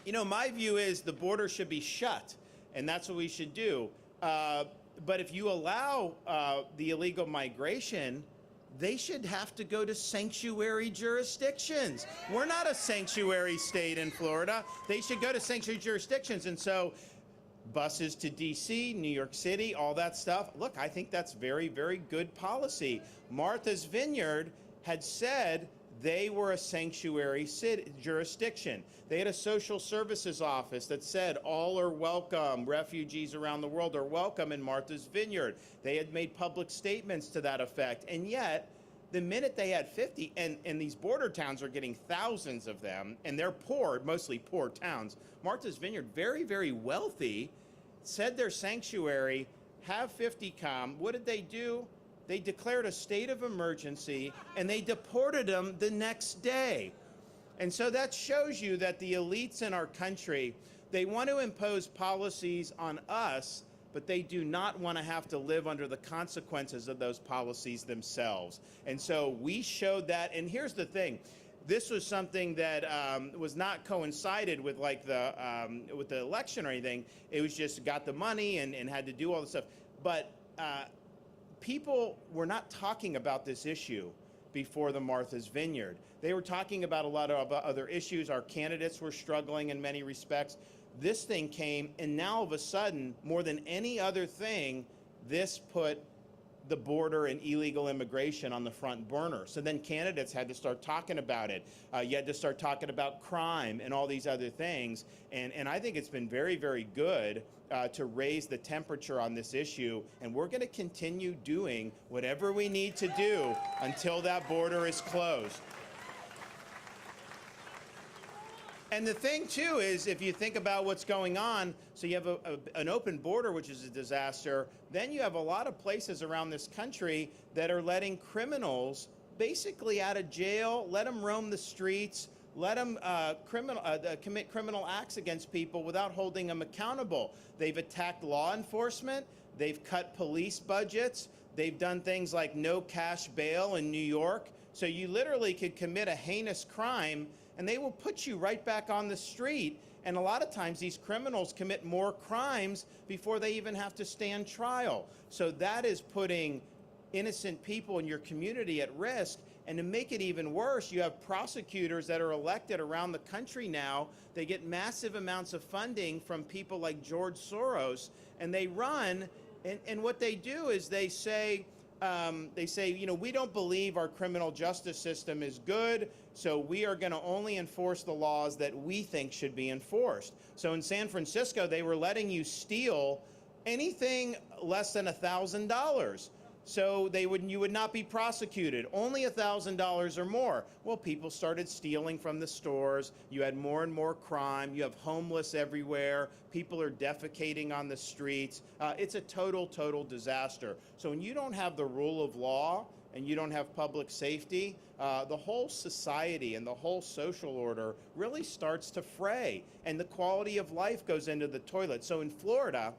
you know, my view is the border should be shut, and that's what we should do. But if you allow the illegal migration, they should have to go to sanctuary jurisdictions. We're not a sanctuary state in Florida. They should go to sanctuary jurisdictions. And so buses to D.C., New York City, all that stuff. Look, I think that's very, very good policy. Martha's Vineyard had said they were a sanctuary jurisdiction. They had a social services office that said all are welcome. Refugees around the world are welcome in Martha's Vineyard. They had made public statements to that effect. And yet, the minute they had 50, and these border towns are getting thousands of them, and they're poor, mostly poor towns. Martha's Vineyard, very, very wealthy, said they're sanctuary, have 50 come. What did they do? They declared a state of emergency, and they deported them the next day. And so that shows you that the elites in our country, they want to impose policies on us, but they do not want to have to live under the consequences of those policies themselves. And so we showed that. And here's the thing. This was something that was not coincided with like with the election or anything. It was just got the money and had to do all the stuff. But people were not talking about this issue before the Martha's Vineyard. They were talking about a lot of other issues. Our candidates were struggling in many respects. This thing came, and now all of a sudden, more than any other thing, this put the border and illegal immigration on the front burner. So then candidates had to start talking about it. You had to start talking about crime and all these other things. And I think it's been very, very good to raise the temperature on this issue. And we're going to continue doing whatever we need to do until that border is closed. And the thing, too, is if you think about what's going on, so you have an open border, which is a disaster, then you have a lot of places around this country that are letting criminals basically out of jail, let them roam the streets, let them commit criminal acts against people without holding them accountable. They've attacked law enforcement. They've cut police budgets. They've done things like no cash bail in New York. So you literally could commit a heinous crime and they will put you right back on the street. And a lot of times these criminals commit more crimes before they even have to stand trial. So that is putting innocent people in your community at risk. And to make it even worse, you have prosecutors that are elected around the country now. They get massive amounts of funding from people like George Soros, and they run, and what they do is they say, you know, we don't believe our criminal justice system is good, so we are going to only enforce the laws that we think should be enforced. So in San Francisco, they were letting you steal anything less than $1,000. So you would not be prosecuted, only $1,000 or more. Well, people started stealing from the stores. You had more and more crime. You have homeless everywhere. People are defecating on the streets. It's a total, total disaster. So when you don't have the rule of law and you don't have public safety, the whole society and the whole social order really starts to fray, and the quality of life goes into the toilet. So in Florida,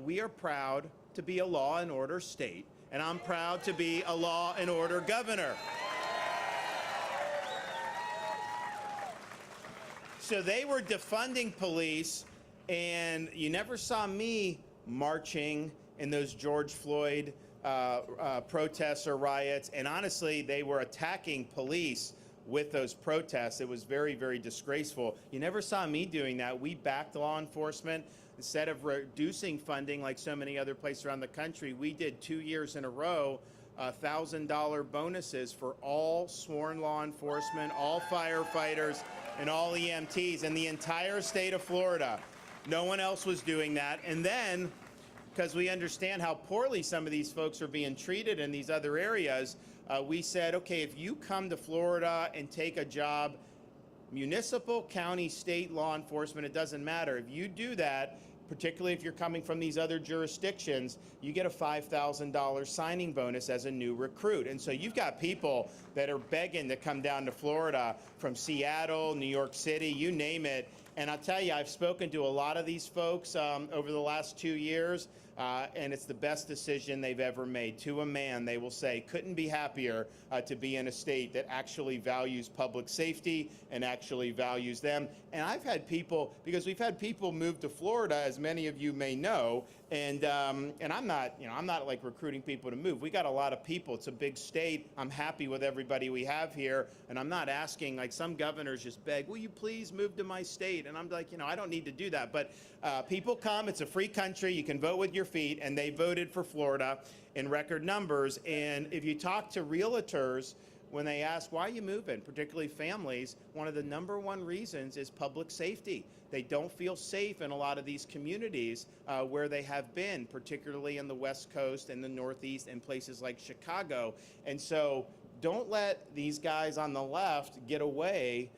we are proud to be a law and order state. And I'm proud to be a law and order governor. So they were defunding police, and you never saw me marching in those George Floyd protests or riots. And honestly, they were attacking police with those protests. It was very, very disgraceful. You never saw me doing that. We backed law enforcement. Instead of reducing funding like so many other places around the country, we did 2 years in a row $1,000 bonuses for all sworn law enforcement, all firefighters, and all EMTs in the entire state of Florida. No one else was doing that. And then, because we understand how poorly some of these folks are being treated in these other areas, we said, okay, if you come to Florida and take a job, municipal, county, state law enforcement, it doesn't matter. If you do that, particularly if you're coming from these other jurisdictions, you get a $5,000 signing bonus as a new recruit. And so you've got people that are begging to come down to Florida from Seattle, New York City, you name it. And I'll tell you, I've spoken to a lot of these folks over the last 2 years, and it's the best decision they've ever made. To a man, they will say, couldn't be happier to be in a state that actually values public safety and actually values them. And I've had people, because we've had people move to Florida, as many of you may know, and I'm not like recruiting people to move. We got a lot of people. It's a big state. I'm happy with everybody we have here, and I'm not asking, like some governors just beg, will you please move to my state? And I'm like, I don't need to do that. But people come. It's a free country. You can vote with your feet, and they voted for Florida in record numbers. And if you talk to realtors, when they ask, why are you moving, particularly families, one of the #1 reasons is public safety. They don't feel safe in a lot of these communities where they have been, particularly in the West Coast and the Northeast and places like Chicago. And so don't let these guys on the left get away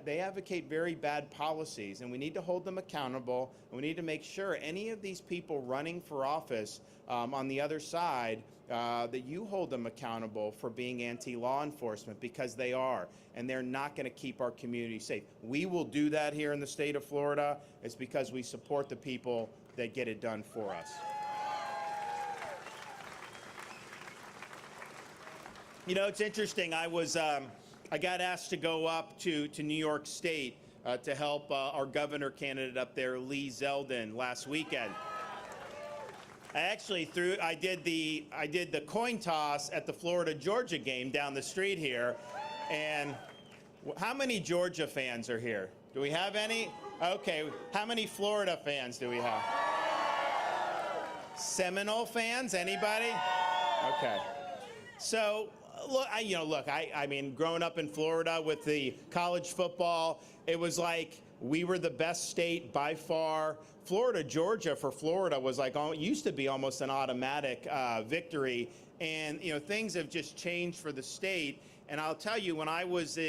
they advocate very bad policies, and we need to hold them accountable, and we need to make sure any of these people running for office on the other side, that you hold them accountable for being anti-law enforcement, because they are, and they're not going to keep our community safe. We will do that here in the state of Florida. It's because we support the people that get it done for us. It's interesting. I got asked to go up to New York State to help our governor candidate up there, Lee Zeldin, last weekend. I did the coin toss at the Florida-Georgia game down the street here. And how many Georgia fans are here? Do we have any? Okay. How many Florida fans do we have? Seminole fans? Anybody? Okay. So, look, I mean, growing up in Florida with the college football, it was like we were the best state by far. Florida, Georgia for Florida was like, used to be almost an automatic victory. And, things have just changed for the state. And I'll tell you, when I was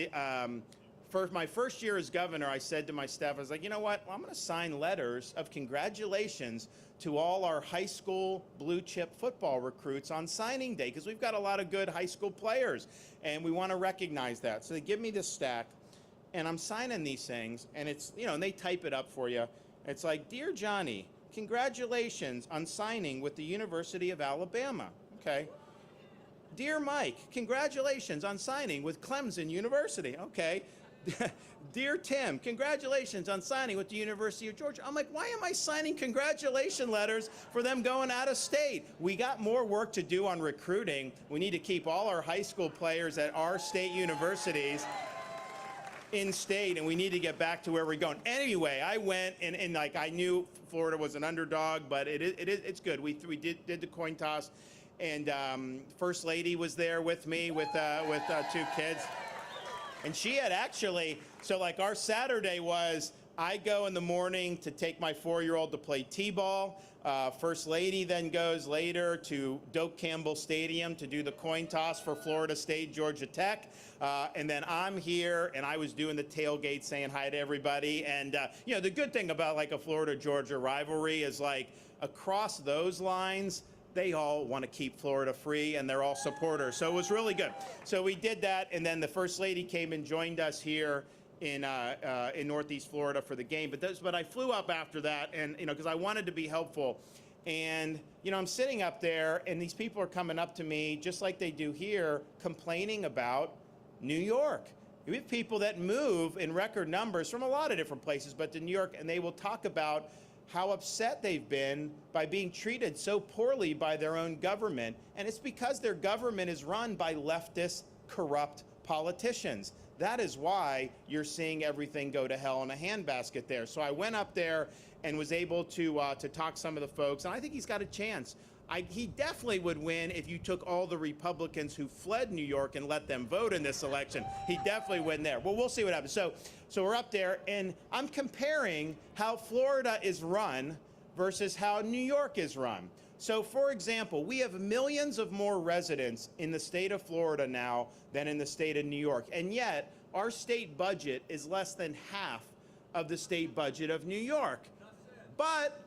my first year as governor, I said to my staff, I was like, you know what? I'm going to sign letters of congratulations to all our high school blue chip football recruits on signing day, because we've got a lot of good high school players, and we want to recognize that. So they give me this stack, and I'm signing these things, and it's, and they type it up for you. It's like, Dear Johnny, congratulations on signing with the University of Alabama. Okay. Dear Mike, congratulations on signing with Clemson University. Okay. Dear Tim, congratulations on signing with the University of Georgia. I'm like, why am I signing congratulation letters for them going out of state? We got more work to do on recruiting. We need to keep all our high school players at our state universities in state, and we need to get back to where we're going. Anyway, I went and like, I knew Florida was an underdog, but it's good. We did the coin toss, and First Lady was there with me with 2 kids. And she had actually, so like our Saturday was, I go in the morning to take my 4-year-old to play t-ball. First Lady then goes later to Doak Campbell Stadium to do the coin toss for Florida State, Georgia Tech. And then I'm here, and I was doing the tailgate saying hi to everybody. And, the good thing about like a Florida-Georgia rivalry is like across those lines, they all want to keep Florida free, and they're all supporters. So it was really good. So we did that, and then the First Lady came and joined us here in Northeast Florida for the game. But I flew up after that, and because I wanted to be helpful. And I'm sitting up there, and these people are coming up to me just like they do here, complaining about New York. We have people that move in record numbers from a lot of different places, but to New York, and they will talk about how upset they've been by being treated so poorly by their own government. And it's because their government is run by leftist, corrupt politicians. That is why you're seeing everything go to hell in a handbasket there. So I went up there and was able to talk to some of the folks, and I think he's got a chance. He definitely would win if you took all the Republicans who fled New York and let them vote in this election. He'd definitely win there. Well, we'll see what happens. So we're up there, and I'm comparing how Florida is run versus how New York is run. So, for example, we have millions of more residents in the state of Florida now than in the state of New York, and yet our state budget is less than half of the state budget of New York. But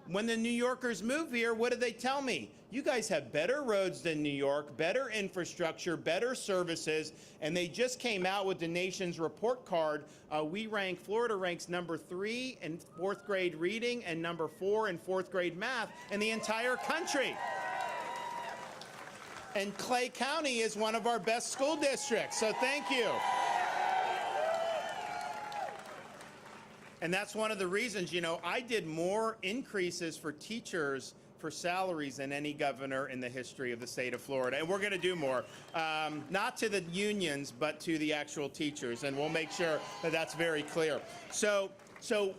when the New Yorkers move here, what do they tell me? You guys have better roads than New York, better infrastructure, better services, and they just came out with the nation's report card. Florida ranks number 3 in 4th grade reading and number 4 in 4th grade math in the entire country. And Clay County is one of our best school districts, so thank you. And that's one of the reasons, I did more increases for teachers for salaries than any governor in the history of the state of Florida. And we're going to do more, not to the unions, but to the actual teachers. And we'll make sure that that's very clear. So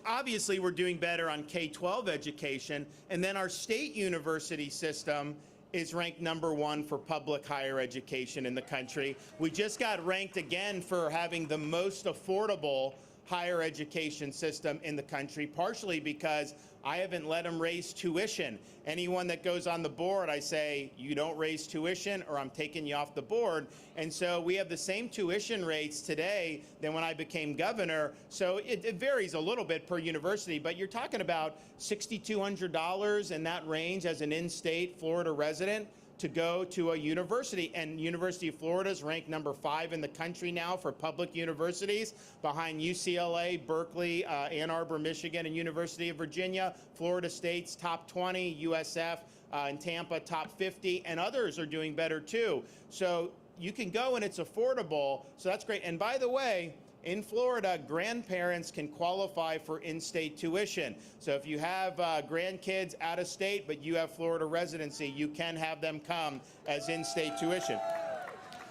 obviously we're doing better on K-12 education. And then our state university system is ranked number 1 for public higher education in the country. We just got ranked again for having the most affordable higher education system in the country, partially because I haven't let them raise tuition. Anyone that goes on the board, I say, you don't raise tuition or I'm taking you off the board. And so we have the same tuition rates today than when I became governor. So it varies a little bit per university, but you're talking about $6,200 in that range as an in-state Florida resident to go to a university. And University of Florida is ranked number 5 in the country now for public universities, behind UCLA, Berkeley, Ann Arbor, Michigan, and University of Virginia. Florida State's top 20, USF in Tampa top 50, and others are doing better too. So you can go and it's affordable, so that's great. And by the way, in Florida, grandparents can qualify for in-state tuition. So if you have grandkids out of state, but you have Florida residency, you can have them come as in-state tuition.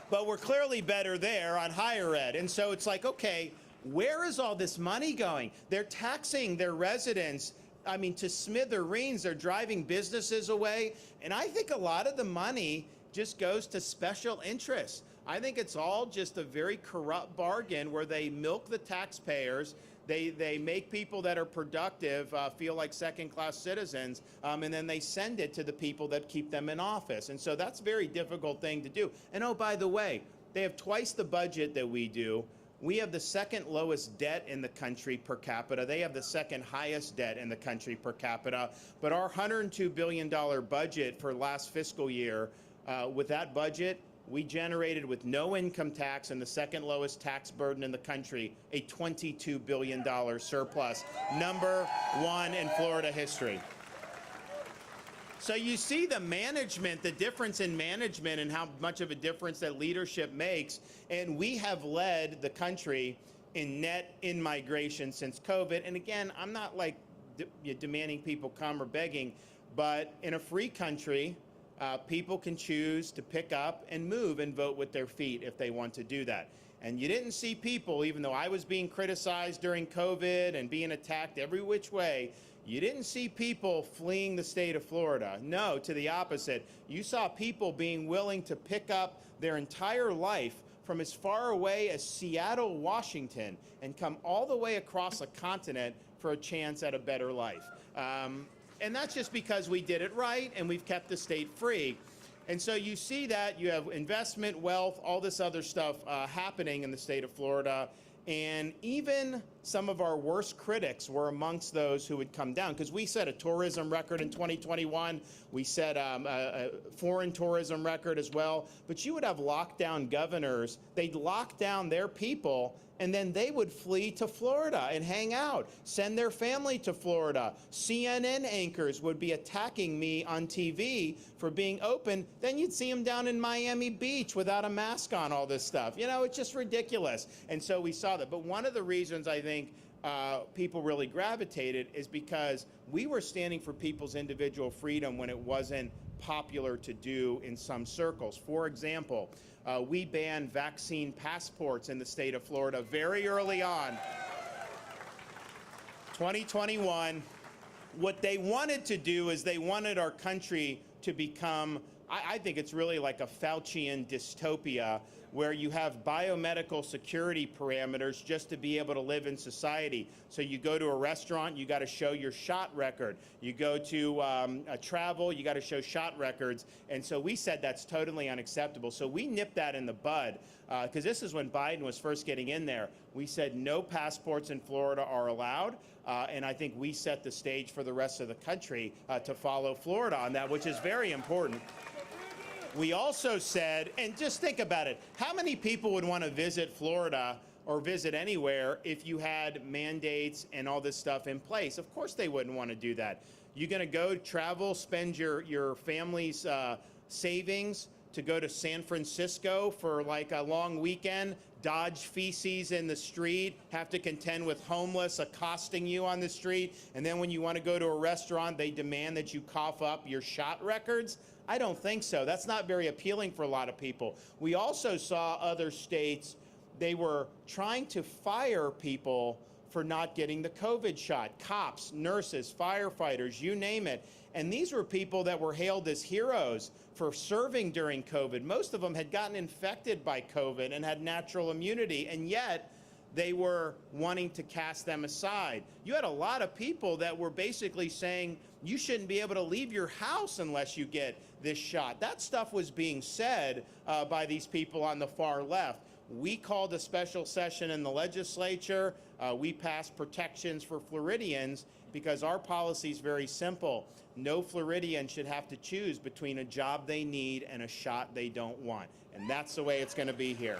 But we're clearly better there on higher ed. And so it's like, okay, where is all this money going? They're taxing their residents, to smithereens. They're driving businesses away. And I think a lot of the money just goes to special interests. I think it's all just a very corrupt bargain where they milk the taxpayers. They make people that are productive feel like second-class citizens, and then they send it to the people that keep them in office. And so that's a very difficult thing to do. And oh, by the way, they have twice the budget that we do. We have the second lowest debt in the country per capita. They have the second highest debt in the country per capita. But our $102 billion budget for last fiscal year, with that budget, we generated, with no income tax and the second lowest tax burden in the country, a $22 billion surplus, number 1 in Florida history. So you see the management, the difference in management and how much of a difference that leadership makes. And we have led the country in net in-migration since COVID. And again, I'm not like demanding people come or begging, but in a free country, people can choose to pick up and move and vote with their feet if they want to do that. And you didn't see people, even though I was being criticized during COVID and being attacked every which way, you didn't see people fleeing the state of Florida. No, to the opposite. You saw people being willing to pick up their entire life from as far away as Seattle, Washington, and come all the way across a continent for a chance at a better life. And that's just because we did it right and we've kept the state free. And so you see that you have investment, wealth, all this other stuff happening in the state of Florida. And even some of our worst critics were amongst those who would come down, because we set a tourism record in 2021. We set a foreign tourism record as well. But you would have lockdown governors. They'd lock down their people, and then they would flee to Florida and hang out, send their family to Florida. CNN anchors would be attacking me on TV for being open. Then you'd see them down in Miami Beach without a mask on, all this stuff. It's just ridiculous. And so we saw that. But one of the reasons I think people really gravitated is because we were standing for people's individual freedom when it wasn't popular to do in some circles. For example, we banned vaccine passports in the state of Florida very early on. 2021, what they wanted to do is they wanted our country to become, I think it's really like a Faucian dystopia, where you have biomedical security parameters just to be able to live in society. So you go to a restaurant, you got to show your shot record. You go to travel, you got to show shot records. And so we said that's totally unacceptable. So we nipped that in the bud, because this is when Biden was first getting in there. We said no passports in Florida are allowed. And I think we set the stage for the rest of the country to follow Florida on that, which is very important. We also said, and just think about it, how many people would want to visit Florida or visit anywhere if you had mandates and all this stuff in place? Of course they wouldn't want to do that. You're going to go travel, spend your family's savings to go to San Francisco for like a long weekend, dodge feces in the street, have to contend with homeless accosting you on the street, and then when you want to go to a restaurant, they demand that you cough up your shot records? I don't think so. That's not very appealing for a lot of people. We also saw other states, they were trying to fire people for not getting the COVID shot. Cops, nurses, firefighters, you name it. And these were people that were hailed as heroes for serving during COVID. Most of them had gotten infected by COVID and had natural immunity, and yet they were wanting to cast them aside. You had a lot of people that were basically saying you shouldn't be able to leave your house unless you get this shot. That stuff was being said by these people on the far left. We called a special session in the legislature. We passed protections for Floridians because our policy is very simple. No Floridian should have to choose between a job they need and a shot they don't want. And that's the way it's going to be here.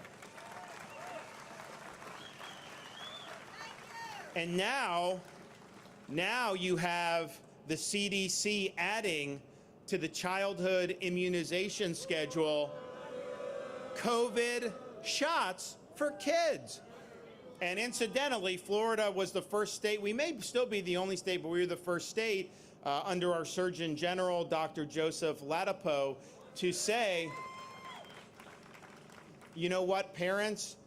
And now you have the CDC adding to the childhood immunization schedule COVID shots for kids. And incidentally, Florida was the first state, we may still be the only state, but we were the first state under our Surgeon General, Dr. Joseph Ladapo, to say, you know what, parents,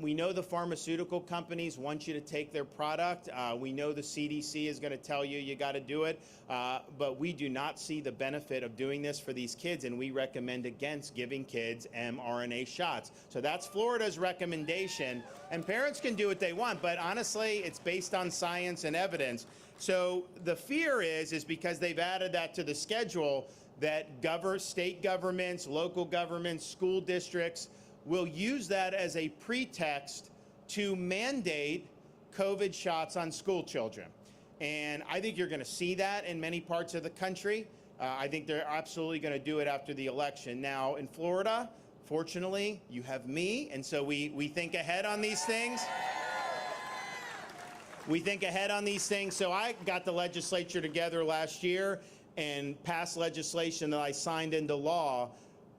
we know the pharmaceutical companies want you to take their product. We know the CDC is going to tell you got to do it, but we do not see the benefit of doing this for these kids, and we recommend against giving kids mRNA shots. So that's Florida's recommendation, and parents can do what they want, but honestly, it's based on science and evidence. So the fear is because they've added that to the schedule that state governments, local governments, school districts will use that as a pretext to mandate COVID shots on school children. And I think you're going to see that in many parts of the country. I think they're absolutely going to do it after the election. Now, in Florida, fortunately, you have me, and so we think ahead on these things. We think ahead on these things. So I got the legislature together last year and passed legislation that I signed into law.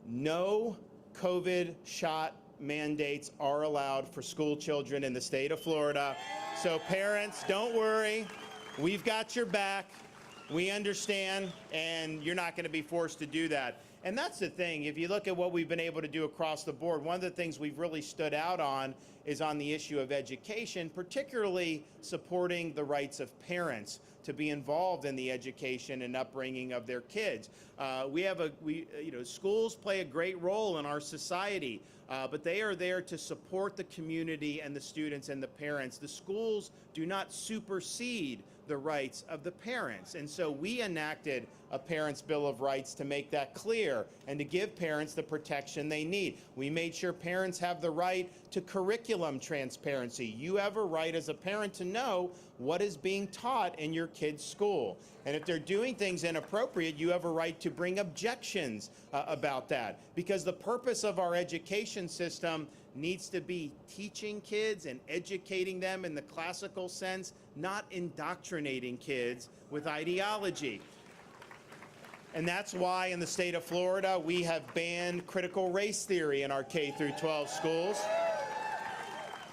No COVID shot mandates are allowed for school children in the state of Florida. So parents, don't worry. We've got your back. We understand, and you're not going to be forced to do that. And that's the thing. If you look at what we've been able to do across the board, one of the things we've really stood out on is on the issue of education, particularly supporting the rights of parents to be involved in the education and upbringing of their kids. Schools play a great role in our society, but they are there to support the community and the students and the parents. The schools do not supersede the rights of the parents. And so we enacted a Parents' Bill of Rights to make that clear and to give parents the protection they need. We made sure parents have the right to curriculum transparency. You have a right as a parent to know what is being taught in your kid's school. And if they're doing things inappropriate, you have a right to bring objections about that. Because the purpose of our education system needs to be teaching kids and educating them in the classical sense, not indoctrinating kids with ideology. And that's why in the state of Florida, we have banned critical race theory in our K through 12 schools.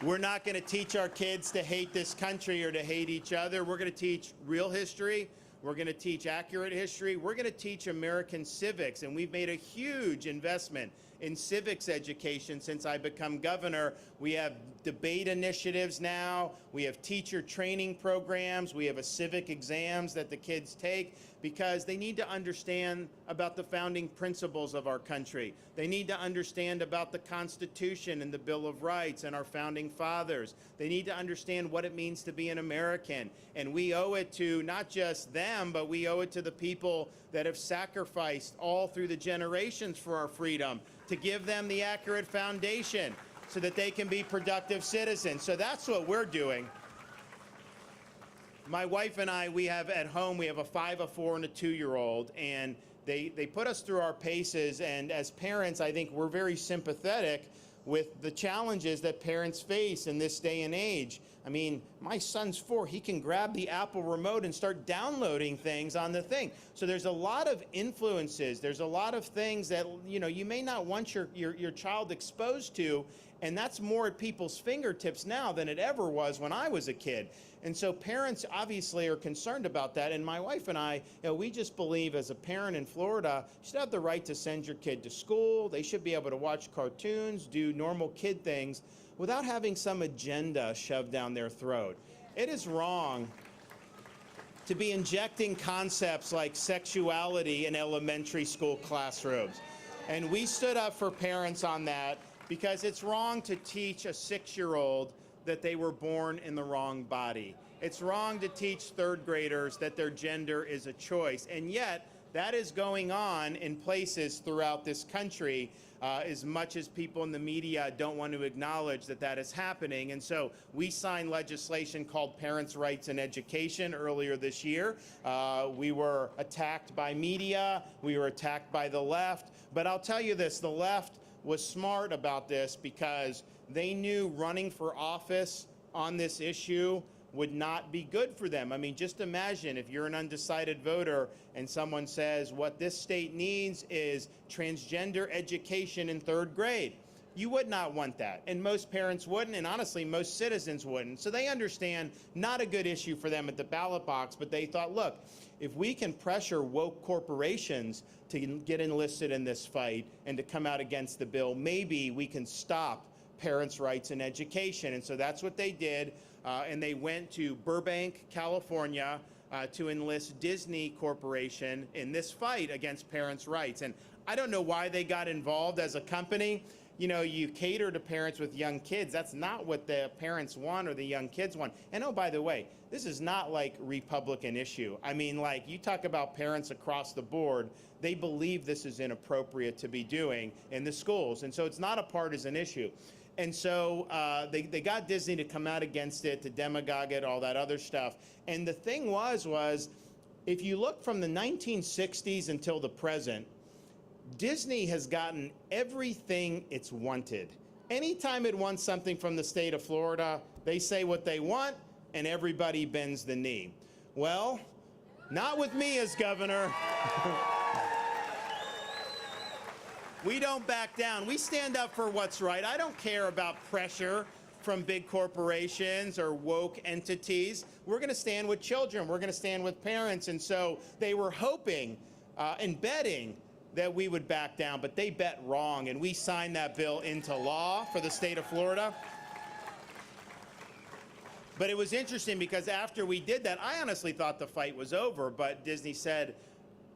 We're not going to teach our kids to hate this country or to hate each other. We're going to teach real history. We're going to teach accurate history. We're going to teach American civics, and we've made a huge investment in civics education since I become governor. We have debate initiatives now. We have teacher training programs. We have a civic exams that the kids take because they need to understand about the founding principles of our country. They need to understand about the Constitution and the Bill of Rights and our founding fathers. They need to understand what it means to be an American. And we owe it to not just them, but we owe it to the people that have sacrificed all through the generations for our freedom, to give them the accurate foundation so that they can be productive citizens. So that's what we're doing. My wife and I, we have at home, we have a 5, a 4, and a 2-year-old, and they put us through our paces, and as parents, I think we're very sympathetic with the challenges that parents face in this day and age. I mean, my son's 4, he can grab the Apple remote and start downloading things on the thing. So there's a lot of influences, there's a lot of things that, you know, you may not want your child exposed to, and that's more at people's fingertips now than it ever was when I was a kid. And so parents obviously are concerned about that, and my wife and I, you know, we just believe as a parent in Florida, you should have the right to send your kid to school, they should be able to watch cartoons, do normal kid things, without having some agenda shoved down their throat. It is wrong to be injecting concepts like sexuality in elementary school classrooms. And we stood up for parents on that because it's wrong to teach a 6-year-old that they were born in the wrong body. It's wrong to teach 3rd graders that their gender is a choice. And yet, that is going on in places throughout this country, as much as people in the media don't want to acknowledge that that is happening. And so we signed legislation called Parents' Rights in Education earlier this year. We were attacked by media, we were attacked by the left, but I'll tell you this, the left was smart about this because they knew running for office on this issue would not be good for them. I mean, just imagine if you're an undecided voter and someone says what this state needs is transgender education in 3rd grade. You would not want that, and most parents wouldn't, and honestly, most citizens wouldn't. So they understand not a good issue for them at the ballot box, but they thought, look, if we can pressure woke corporations to get enlisted in this fight and to come out against the bill, maybe we can stop parents' rights in education. And so that's what they did, and they went to Burbank, California, to enlist Disney Corporation in this fight against parents' rights. And I don't know why they got involved as a company. You know, you cater to parents with young kids. That's not what the parents want or the young kids want. And oh, by the way, this is not like Republican issue. I mean, like, you talk about parents across the board, they believe this is inappropriate to be doing in the schools. And so it's not a partisan issue. And so they got Disney to come out against it, to demagogue it, all that other stuff. And the thing was if you look from the 1960s until the present, Disney has gotten everything it's wanted. Anytime it wants something from the state of Florida, they say what they want, and everybody bends the knee. Well, not with me as governor. We don't back down. We stand up for what's right. I don't care about pressure from big corporations or woke entities. We're going to stand with children. We're going to stand with parents. And so they were hoping and betting that we would back down, but they bet wrong, and we signed that bill into law for the state of Florida. But it was interesting because after we did that, I honestly thought the fight was over, but Disney said,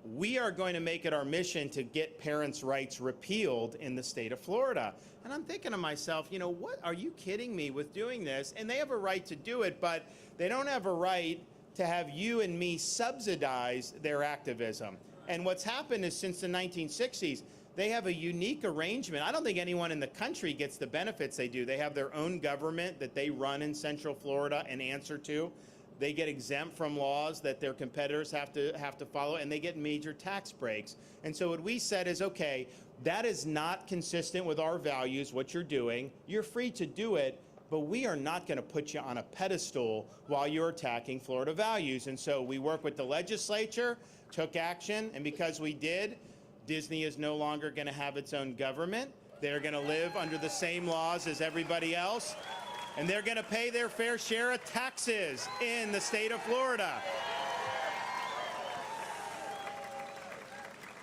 we are going to make it our mission to get parents' rights repealed in the state of Florida. And I'm thinking to myself, you know, what, are you kidding me with doing this? And they have a right to do it, but they don't have a right to have you and me subsidize their activism. And what's happened is since the 1960s, they have a unique arrangement. I don't think anyone in the country gets the benefits they do. They have their own government that they run in Central Florida and answer to. They get exempt from laws that their competitors have to follow, and they get major tax breaks. And so what we said is, okay, that is not consistent with our values, what you're doing. You're free to do it, but we are not going to put you on a pedestal while you're attacking Florida values. And so we work with the legislature, took action, and because we did, Disney is no longer going to have its own government. They're going to live under the same laws as everybody else. And they're going to pay their fair share of taxes in the state of Florida.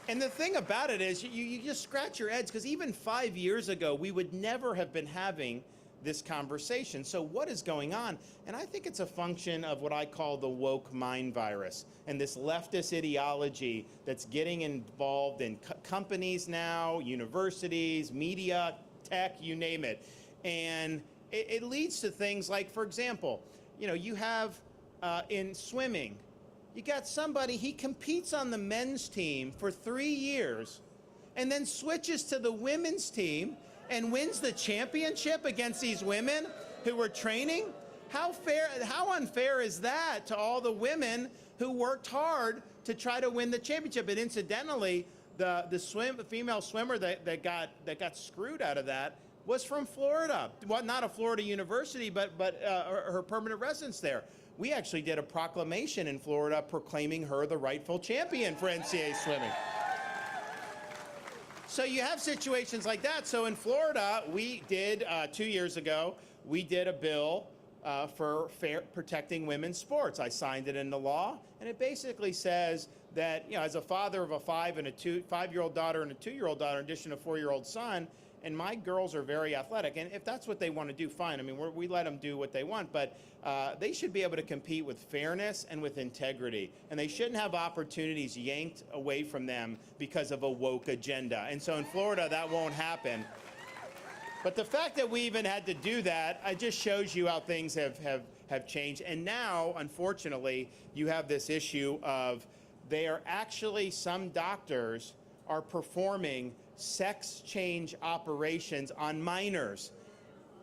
And the thing about it is you just scratch your heads, because even 5 years ago, we would never have been having this conversation. So what is going on? And I think it's a function of what I call the woke mind virus and this leftist ideology that's getting involved in companies now, universities, media, tech, you name it. And it leads to things like, for example, you have in swimming, you got somebody, he competes on the men's team for 3 years and then switches to the women's team and wins the championship against these women who were training. How unfair is that to all the women who worked hard to try to win the championship? And incidentally, the female swimmer that got screwed out of that was from Florida. Well, not a Florida university, but her permanent residence there. We actually did a proclamation in Florida proclaiming her the rightful champion for NCAA swimming. So you have situations like that. So in Florida, we did, 2 years ago, we did a bill for protecting women's sports. I signed it into law, and it basically says that, as a father of a 5-year-old daughter and a 2-year-old daughter, in addition to a 4-year-old son, and my girls are very athletic, and if that's what they want to do, fine. I mean, we let them do what they want, but they should be able to compete with fairness and with integrity, and they shouldn't have opportunities yanked away from them because of a woke agenda. And so in Florida, that won't happen. But the fact that we even had to do that, it just shows you how things have changed. And now, unfortunately, you have this issue of some doctors are performing sex change operations on minors.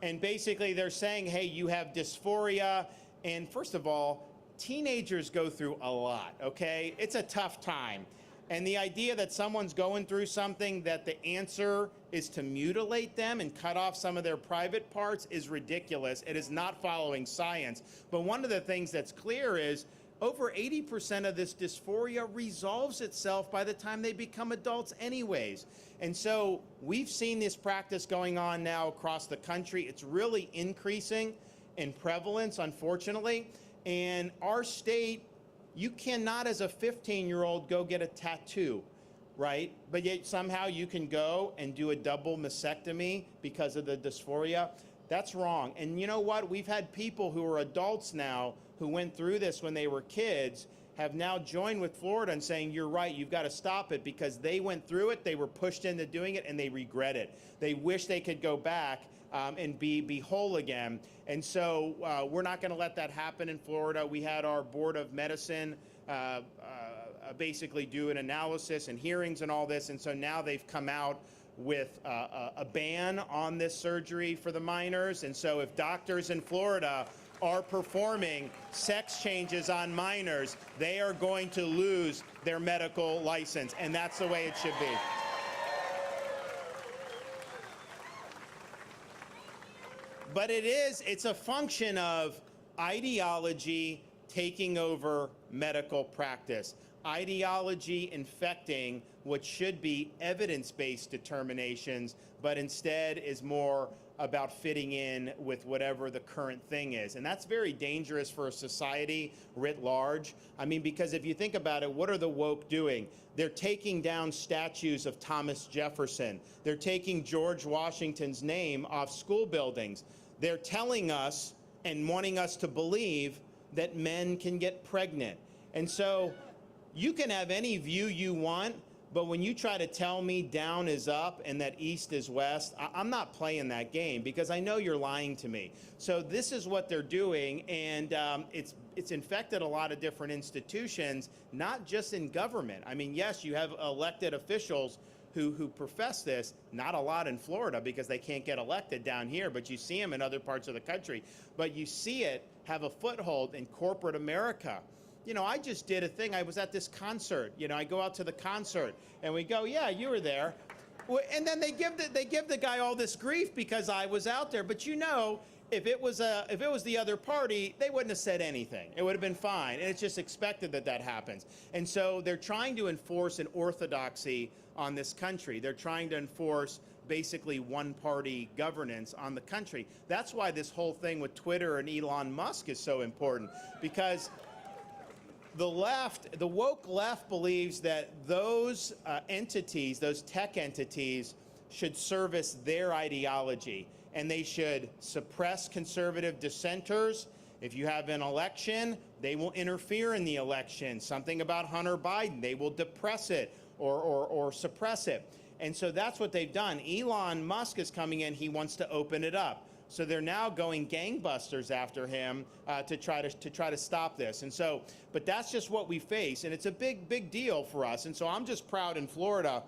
And basically they're saying, hey, you have dysphoria. And first of all, teenagers go through a lot, okay? It's a tough time. And the idea that someone's going through something, that the answer is to mutilate them and cut off some of their private parts is ridiculous. It is not following science. But one of the things that's clear is over 80% of this dysphoria resolves itself by the time they become adults anyways. And so we've seen this practice going on now across the country. It's really increasing in prevalence, unfortunately. And our state, you cannot, as a 15-year-old, go get a tattoo, right? But yet somehow you can go and do a double mastectomy because of the dysphoria. That's wrong. And you know what? We've had people who are adults now who went through this when they were kids have now joined with Florida and saying, you're right, you've got to stop it, because they went through it, they were pushed into doing it, and they regret it. They wish they could go back and be whole again. And so we're not going to let that happen in Florida. We had our Board of Medicine basically do an analysis and hearings and all this, and so now they've come out with a ban on this surgery for the minors. And so if doctors in Florida are performing sex changes on minors, they are going to lose their medical license, and that's the way it should be. But it's a function of ideology taking over medical practice, ideology infecting what should be evidence-based determinations, but instead is more about fitting in with whatever the current thing is. And that's very dangerous for a society writ large. I mean, because if you think about it, what are the woke doing? They're taking down statues of Thomas Jefferson. They're taking George Washington's name off school buildings. They're telling us and wanting us to believe that men can get pregnant. And so you can have any view you want, but when you try to tell me down is up and that east is west, I'm not playing that game, because I know you're lying to me. So this is what they're doing, and it's infected a lot of different institutions, not just in government. I mean, yes, you have elected officials who profess this, not a lot in Florida because they can't get elected down here, but you see them in other parts of the country. But you see it have a foothold in corporate America. You know, I just did a thing. I was at this concert. You know, I go out to the concert and we go, yeah, you were there. And then they give the guy all this grief because I was out there. But you know, if it was the other party, they wouldn't have said anything. It would have been fine. And it's just expected that happens. And so they're trying to enforce an orthodoxy on this country. They're trying to enforce basically one-party governance on the country. That's why this whole thing with Twitter and Elon Musk is so important, because the left, the woke left, believes that those entities, those tech entities, should service their ideology, and they should suppress conservative dissenters. If you have an election, they will interfere in the election. Something about Hunter Biden, they will depress it or suppress it. And so that's what they've done. Elon Musk is coming in, he wants to open it up. So they're now going gangbusters after him to try to stop this. And so, but that's just what we face, and it's a big deal for us. And so I'm just proud in Florida,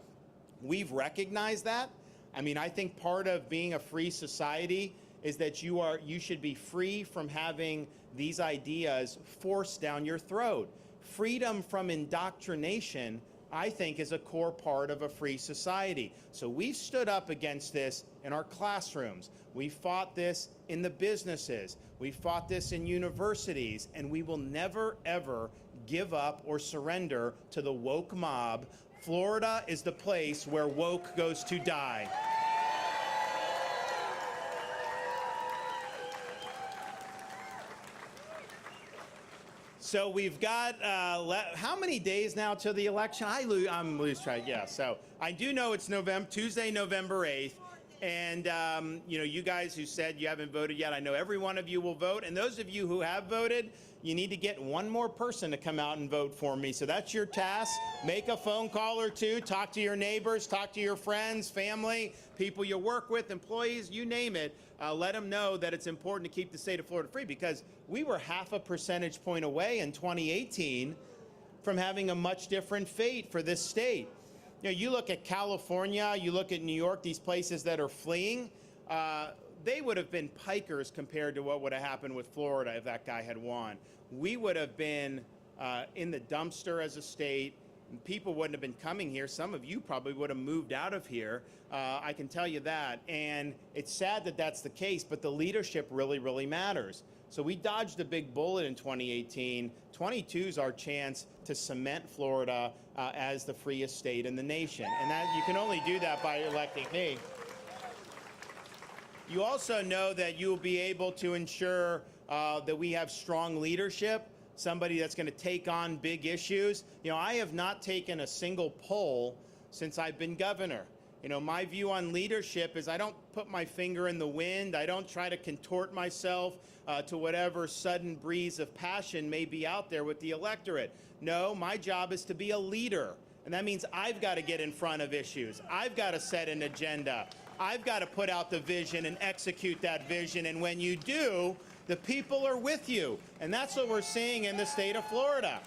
we've recognized that. I mean, I think part of being a free society is that you should be free from having these ideas forced down your throat. Freedom from indoctrination, I think, is a core part of a free society. So we've stood up against this in our classrooms. We fought this in the businesses. We fought this in universities, and we will never, ever give up or surrender to the woke mob. Florida is the place where woke goes to die. So we've got, how many days now till the election? I'm lose track, yeah. So I do know it's Tuesday, November 8th. And, you know, you guys who said you haven't voted yet, I know every one of you will vote. And those of you who have voted, you need to get one more person to come out and vote for me. So that's your task. Make a phone call or two, talk to your neighbors, talk to your friends, family, people you work with, employees, you name it. Let them know that it's important to keep the state of Florida free, because we were 0.5 percentage point away in 2018 from having a much different fate for this state. You know, you look at California, you look at New York, these places that are fleeing, they would have been pikers compared to what would have happened with Florida if that guy had won. We would have been in the dumpster as a state. People wouldn't have been coming here. Some of you probably would have moved out of here. I can tell you that. And it's sad that that's the case, but the leadership really, really matters. So we dodged a big bullet in 2018. 22 is our chance to cement Florida as the freest state in the nation. And that you can only do that by electing me. You also know that you'll be able to ensure that we have strong leadership, somebody that's going to take on big issues. You know, I have not taken a single poll since I've been governor. You know, my view on leadership is I don't put my finger in the wind. I don't try to contort myself to whatever sudden breeze of passion may be out there with the electorate. No, my job is to be a leader. And that means I've got to get in front of issues. I've got to set an agenda. I've got to put out the vision and execute that vision. And when you do, the people are with you. And that's what we're seeing in the state of Florida.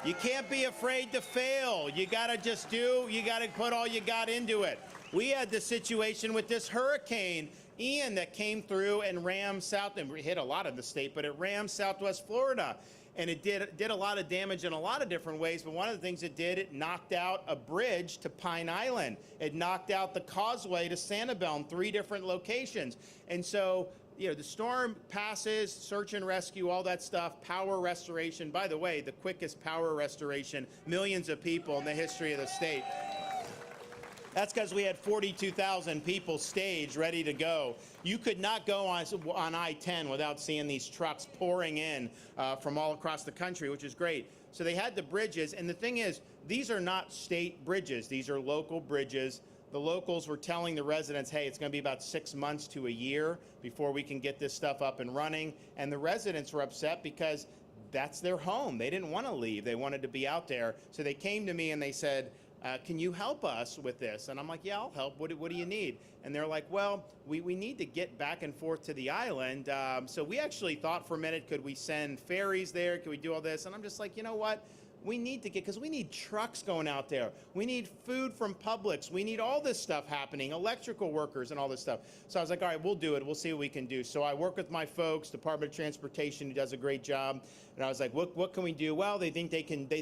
You can't be afraid to fail. You got to just you got to put all you got into it. We had the situation with this hurricane, Ian, that came through and rammed south, and hit a lot of the state, but it rammed Southwest Florida. And it did a lot of damage in a lot of different ways, but one of the things it did, it knocked out a bridge to Pine Island. It knocked out the causeway to Sanibel in 3 different locations. And so, you know, the storm passes, search and rescue, all that stuff, power restoration. By the way, the quickest power restoration, millions of people in the history of the state. That's because we had 42,000 people staged, ready to go. You could not go on I-10 without seeing these trucks pouring in from all across the country, which is great. So they had the bridges, and the thing is, these are not state bridges. These are local bridges. The locals were telling the residents, hey, it's going to be about 6 months to a year before we can get this stuff up and running. And the residents were upset because that's their home. They didn't want to leave. They wanted to be out there. So they came to me and they said, can you help us with this? And I'm like, yeah, I'll help. What do you need? And they're like, well, we need to get back and forth to the island. So we actually thought for a minute, could we send ferries there? Could we do all this? And I'm just like, you know what? We need to because we need trucks going out there. We need food from Publix. We need all this stuff happening, electrical workers and all this stuff. So I was like, all right, we'll do it. We'll see what we can do. So I work with my folks, Department of Transportation, who does a great job. And I was like, what can we do? Well, they think they can do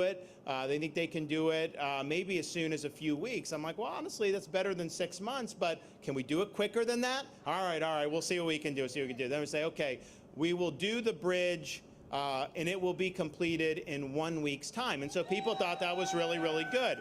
it. They think they can do it maybe as soon as a few weeks. I'm like, well, honestly, that's better than 6 months, but can we do it quicker than that? All right, we'll see what we can do. Then we say, okay, we will do the bridge and it will be completed in 1 week's time. And so people thought that was really, really good.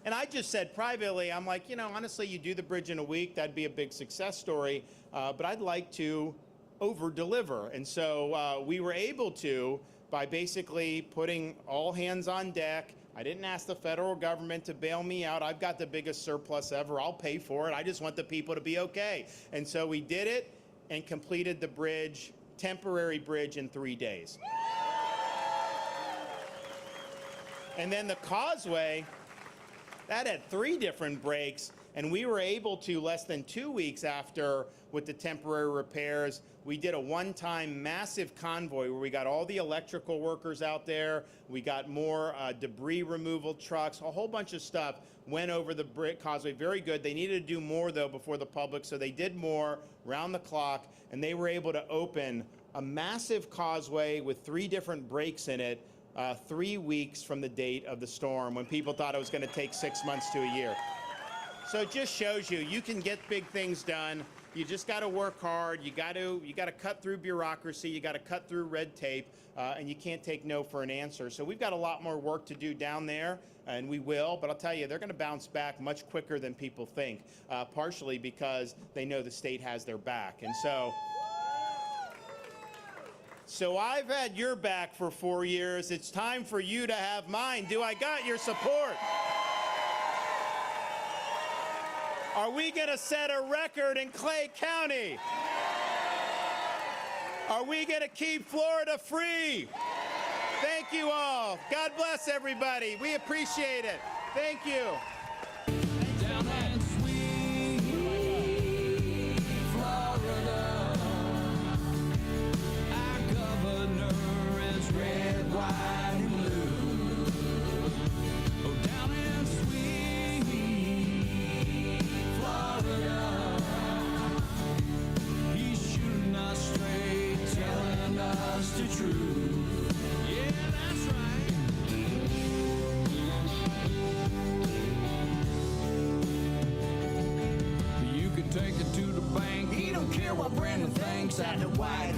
And I just said privately, I'm like, you know, honestly, you do the bridge in a week, that'd be a big success story, but I'd like to over-deliver. And so we were able to, by basically putting all hands on deck. I didn't ask the federal government to bail me out. I've got the biggest surplus ever. I'll pay for it. I just want the people to be okay. And so we did it and completed the bridge, temporary bridge, in 3 days. And then the causeway, that had 3 different breaks, and we were able to, less than 2 weeks after, with the temporary repairs, we did a one-time massive convoy where we got all the electrical workers out there, we got more debris removal trucks, a whole bunch of stuff went over the causeway. Very good. They needed to do more, though, before the public, so they did more round the clock, and they were able to open a massive causeway with 3 different breaks in it, 3 weeks from the date of the storm, when people thought it was going to take 6 months to a year. So it just shows you can get big things done. You just got to work hard. You got to cut through bureaucracy. You got to cut through red tape, and you can't take no for an answer. So we've got a lot more work to do down there, and we will. But I'll tell you, they're going to bounce back much quicker than people think, partially because they know the state has their back. And so I've had your back for 4 years. It's time for you to have mine. Do I got your support? Are we going to set a record in Clay County? Are we going to keep Florida free? Thank you all. God bless everybody. We appreciate it. Thank you. Down in sweet Florida, our governor is red, white, and blue. Oh, down in sweet Florida, he's shooting us straight, telling us the truth. Yeah, that's right. You can take it to the bank. He don't care what Brandon thinks at the White House.